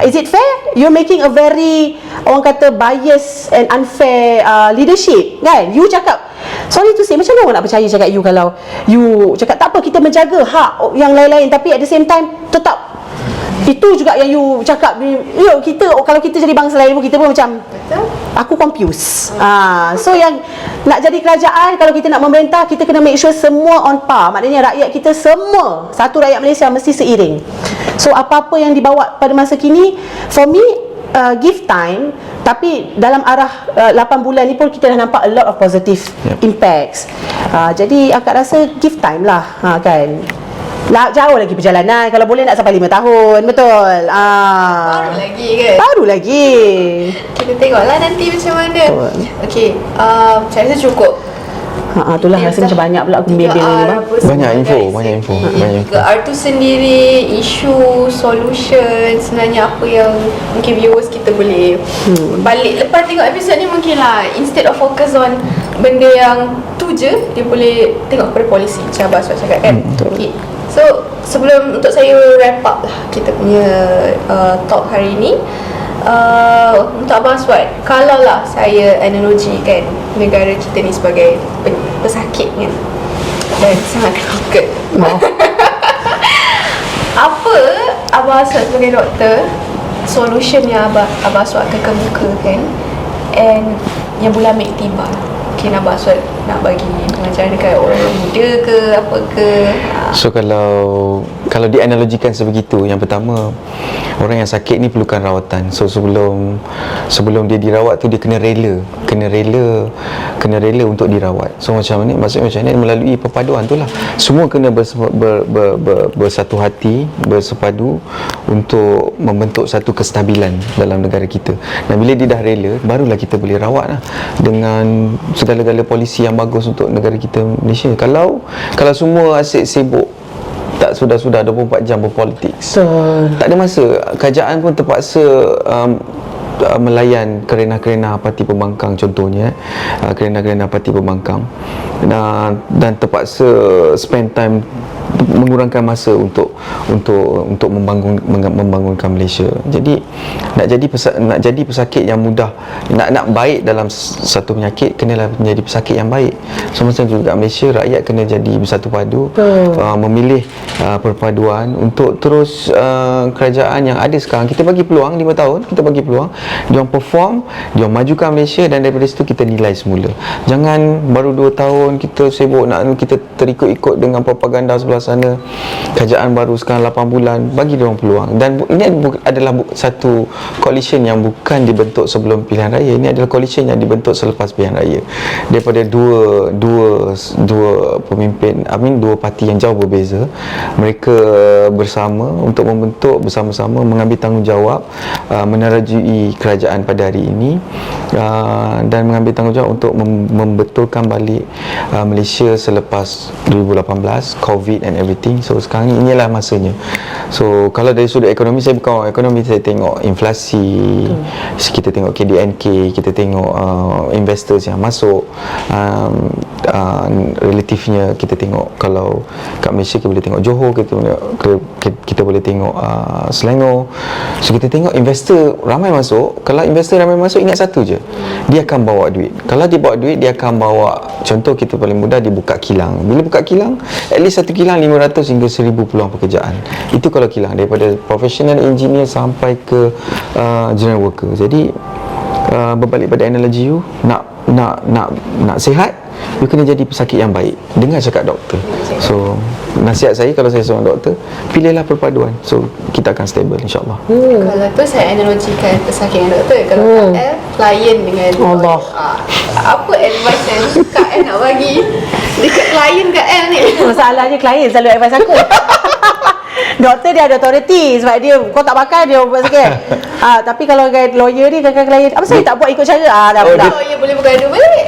Is it fair? You're making a very, orang kata, biased and unfair leadership kan? You cakap, sorry to say, macam mana orang nak percaya cakap you kalau you cakap tak apa, kita menjaga hak yang lain-lain, tapi at the same time tetap itu juga yang you cakap. Kita kalau kita jadi bangsa lain pun kita pun macam aku confused. So yang nak jadi kerajaan, kalau kita nak memerintah, kita kena make sure semua on par. Maknanya rakyat kita semua, satu rakyat Malaysia mesti seiring. So apa-apa yang dibawa pada masa kini, for me, give time. Tapi dalam arah 8 bulan ni pun kita dah nampak a lot of positive impacts. Jadi akak rasa give time lah, kan. Jauh lagi perjalanan. Kalau boleh nak sampai 5 tahun. Betul. Baru lagi kan? Baru lagi. Kita tengoklah nanti macam mana. Okay, saya rasa cukup. Itulah rasa macam banyak pula aku bimbing ni bang. Banyak info. R tu sendiri, isu, solution, sebenarnya apa yang mungkin viewers kita boleh balik lepas tengok episod ni, mungkin lah instead of focus on benda yang tu je, dia boleh tengok kepada polisi macam Abah Aswad cakap kan. Okay. So sebelum untuk saya wrap up lah kita punya talk hari ni, untuk Abang Aswad, kalau lah saya analogikan negara kita ni sebagai pesakit kan, dan sangat kroket, apa Abang Aswad sebagai doktor, solution yang Abang Aswad akan kemukakan and yang boleh ambil tiba, mungkin Abang Aswad nak bagi pengajaran dekat orang muda ke apa ke? So kalau dianalogikan sebegitu, yang pertama, orang yang sakit ni perlukan rawatan. So sebelum dia dirawat tu, dia kena rela untuk dirawat. So macam ni, maksudnya macam ni, melalui perpaduan tu lah. Semua kena bersatu hati, bersepadu untuk membentuk satu kestabilan dalam negara kita. Dan bila dia dah rela, barulah kita boleh rawat lah dengan segala-gala polisi yang bagus untuk negara kita Malaysia. Kalau semua asyik sibuk tak sudah 24 jam berpolitik, tak ada masa. Kerajaan pun terpaksa melayan kerena-kerena parti pembangkang, contohnya kerena-kerena parti pembangkang, dan terpaksa spend time, mengurangkan masa untuk membangunkan Malaysia. Jadi nak jadi pesakit yang mudah, nak baik dalam satu penyakit, kenalah menjadi pesakit yang baik. So macam tu juga Malaysia, rakyat kena jadi bersatu padu, memilih perpaduan untuk terus kerajaan yang ada sekarang. Kita bagi peluang 5 tahun, kita bagi peluang, dia orang perform, dia orang majukan Malaysia, dan daripada situ kita nilai semula. Jangan baru 2 tahun kita sibuk kita terikut-ikut dengan propaganda sebelah sana. Kerajaan baru sekarang 8 bulan, bagi dia orang peluang. Dan ini adalah satu coalition yang bukan dibentuk sebelum pilihan raya. Ini adalah coalition yang dibentuk selepas pilihan raya, daripada dua pemimpin, dua parti yang jauh berbeza. Mereka bersama untuk membentuk bersama-sama, mengambil tanggungjawab, menerajui kerajaan pada hari ini, dan mengambil tanggungjawab untuk membetulkan balik Malaysia selepas 2018, COVID and everything. So sekarang inilah masanya. So kalau dari sudut ekonomi, saya bukan orang ekonomi, saya tengok inflasi, kita tengok KDNK, kita tengok investors yang masuk, relatifnya kita tengok, kalau kat Malaysia kita boleh tengok Johor, kita boleh tengok Selangor. So kita tengok investor ramai masuk. Kalau investor ramai masuk, ingat satu je, dia akan bawa duit. Kalau dia bawa duit, dia akan bawa, contoh kita paling mudah, dia buka kilang. Bila buka kilang, at least satu kilang 500 hingga 1000 peluang pekerjaan. Itu kalau kilang, daripada professional engineer sampai ke general worker. Jadi berbalik pada analogi you, nak sihat, you kena jadi pesakit yang baik. Dengar cakap doktor. So nasihat saya, kalau saya seorang doktor, pilihlah perpaduan. So kita akan stable, insyaAllah. Kalau tu saya analogikan pesakit dengan doktor. Kalau KL, klien dengan Allah. Apa advice yang KL nak bagi dekat klien KL ni? Masalahnya klien selalu advice aku. Doktor dia ada authority, sebab dia, kau tak pakai dia buat sikit. Tapi kalau lawyer ni kadang-kadang klien, apa saya tak buat ikut cara? Dah pula. Lawyer boleh bergaduh balik.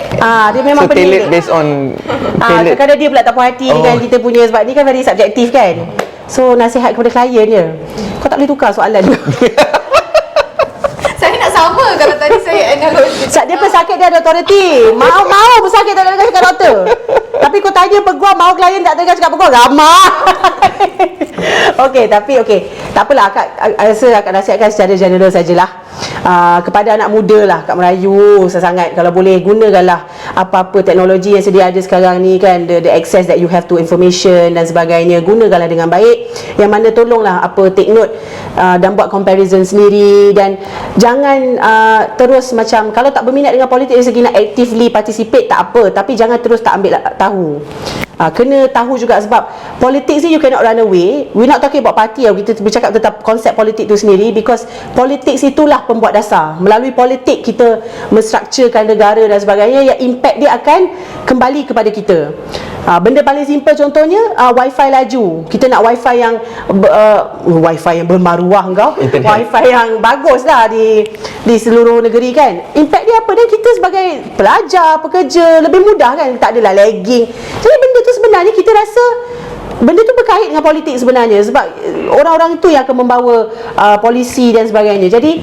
Dia memang So tailored based on kadang-kadang dia pula tak puas hati dengan kita punya, sebab ni kan very subjektif kan. So nasihat kepada klien dia, kau tak boleh tukar soalan. Saya nak sama kalau tadi saya analogi. Dia pesakit, dia ada authority. Mau pesakit tak dengar cakap doktor. Tapi kau tanya peguam, mau klien tak dengar cakap peguam, ramai. Okey, tak apalah, Kak rasa Kak nasihatkan secara general sajalah. Kepada anak muda lah, Kak merayu sesangat, kalau boleh gunakanlah apa-apa teknologi yang sedia ada sekarang ni kan, the access that you have to information dan sebagainya, gunakanlah dengan baik. Yang mana tolonglah take note dan buat comparison sendiri, dan jangan terus macam, kalau tak berminat dengan politik dari segi nak actively participate tak apa, tapi jangan terus tak ambil tahu. Kena tahu juga, sebab politik ni you cannot run away. We're not talking about party, kita bercakap tentang konsep politik tu sendiri, because politik itulah pembuat dasar. Melalui politik kita menstrukturkan negara dan sebagainya, yang impact dia akan kembali kepada kita. Benda paling simple contohnya, wifi laju. Kita nak wifi yang wifi yang bermaruah wifi yang bagus lah di seluruh negeri kan. Impact dia apa? Dan kita sebagai pelajar, pekerja, lebih mudah kan, tak adalah lagging. Jadi benda tu sebenarnya kita rasa benda tu berkait dengan politik sebenarnya, sebab orang-orang itu yang akan membawa polisi dan sebagainya. Jadi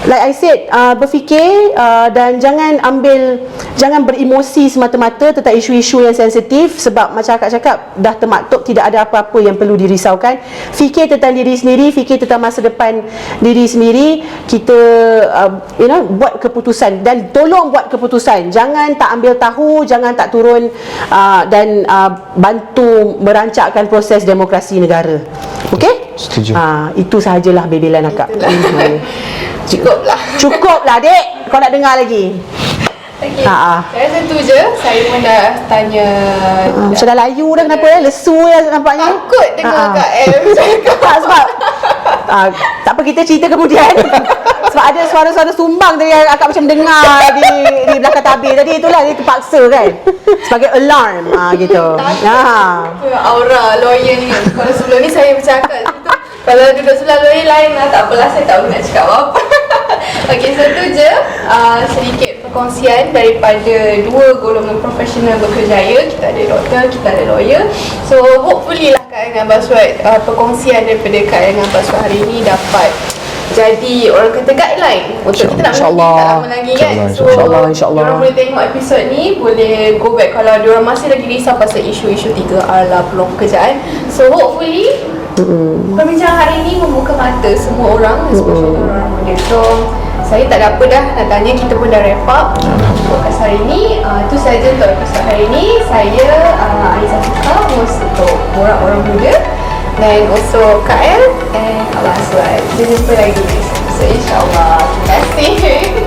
like I said, berfikir dan jangan beremosi semata-mata tentang isu-isu yang sensitif, sebab macam Kak cakap, dah termaktub tidak ada apa-apa yang perlu dirisaukan. Fikir tentang diri sendiri, fikir tentang masa depan diri sendiri. Kita buat keputusan, dan tolong buat keputusan. Jangan tak ambil tahu, jangan tak turun dan bantu merancangkan proses demokrasi negara. Okey? Setuju. Itu sahajalah bebelan Akak. Cukuplah. Cukuplah, Dek. Kau nak dengar lagi? Okay. Ha, ha. Saya rasa tu je. Saya pun dah tanya. Macam dah layu dah kenapa lesu ya nampaknya. Takut dengar Kak M cakap. Tak sebab tak apa kita cerita kemudian. Sebab ada suara-suara sumbang tadi yang akak macam dengar di belakang tabir tadi, itulah dia terpaksa kan. Sebagai alarm gitu. Takut aura lawyer ni. Kalau sebelum ni saya bercakap situ, kalau duduk sebelah lawyer lain lah, tak apalah, saya tak nak cakap apa-apa. Okey, so tu je sedikit perkongsian daripada dua golongan profesional berkerjaya. Kita ada doktor, kita ada lawyer. So hopefully lah Kak dengan Baswat, perkongsian daripada Kak dengan Baswat hari ni dapat jadi orang kata guideline untuk kita nak InsyaAllah. tak lama lagi kan. So InsyaAllah. diorang boleh tengok episod ni, boleh go back kalau diorang masih lagi risau pasal isu-isu 3R lah, peluang pekerjaan. So hopefully perbincangan hari ni membuka mata semua orang, especially orang muda. So saya tak ada apa dah nak tanya, kita pun dah wrap up podcast hari ni. Itu saja untuk episod hari ni. Saya Aiza Fika, host untuk Borak Orang Muda, dan also Kak El and Abang Aswad. Kita jumpa lagi next episode, insyaAllah. Terima kasih.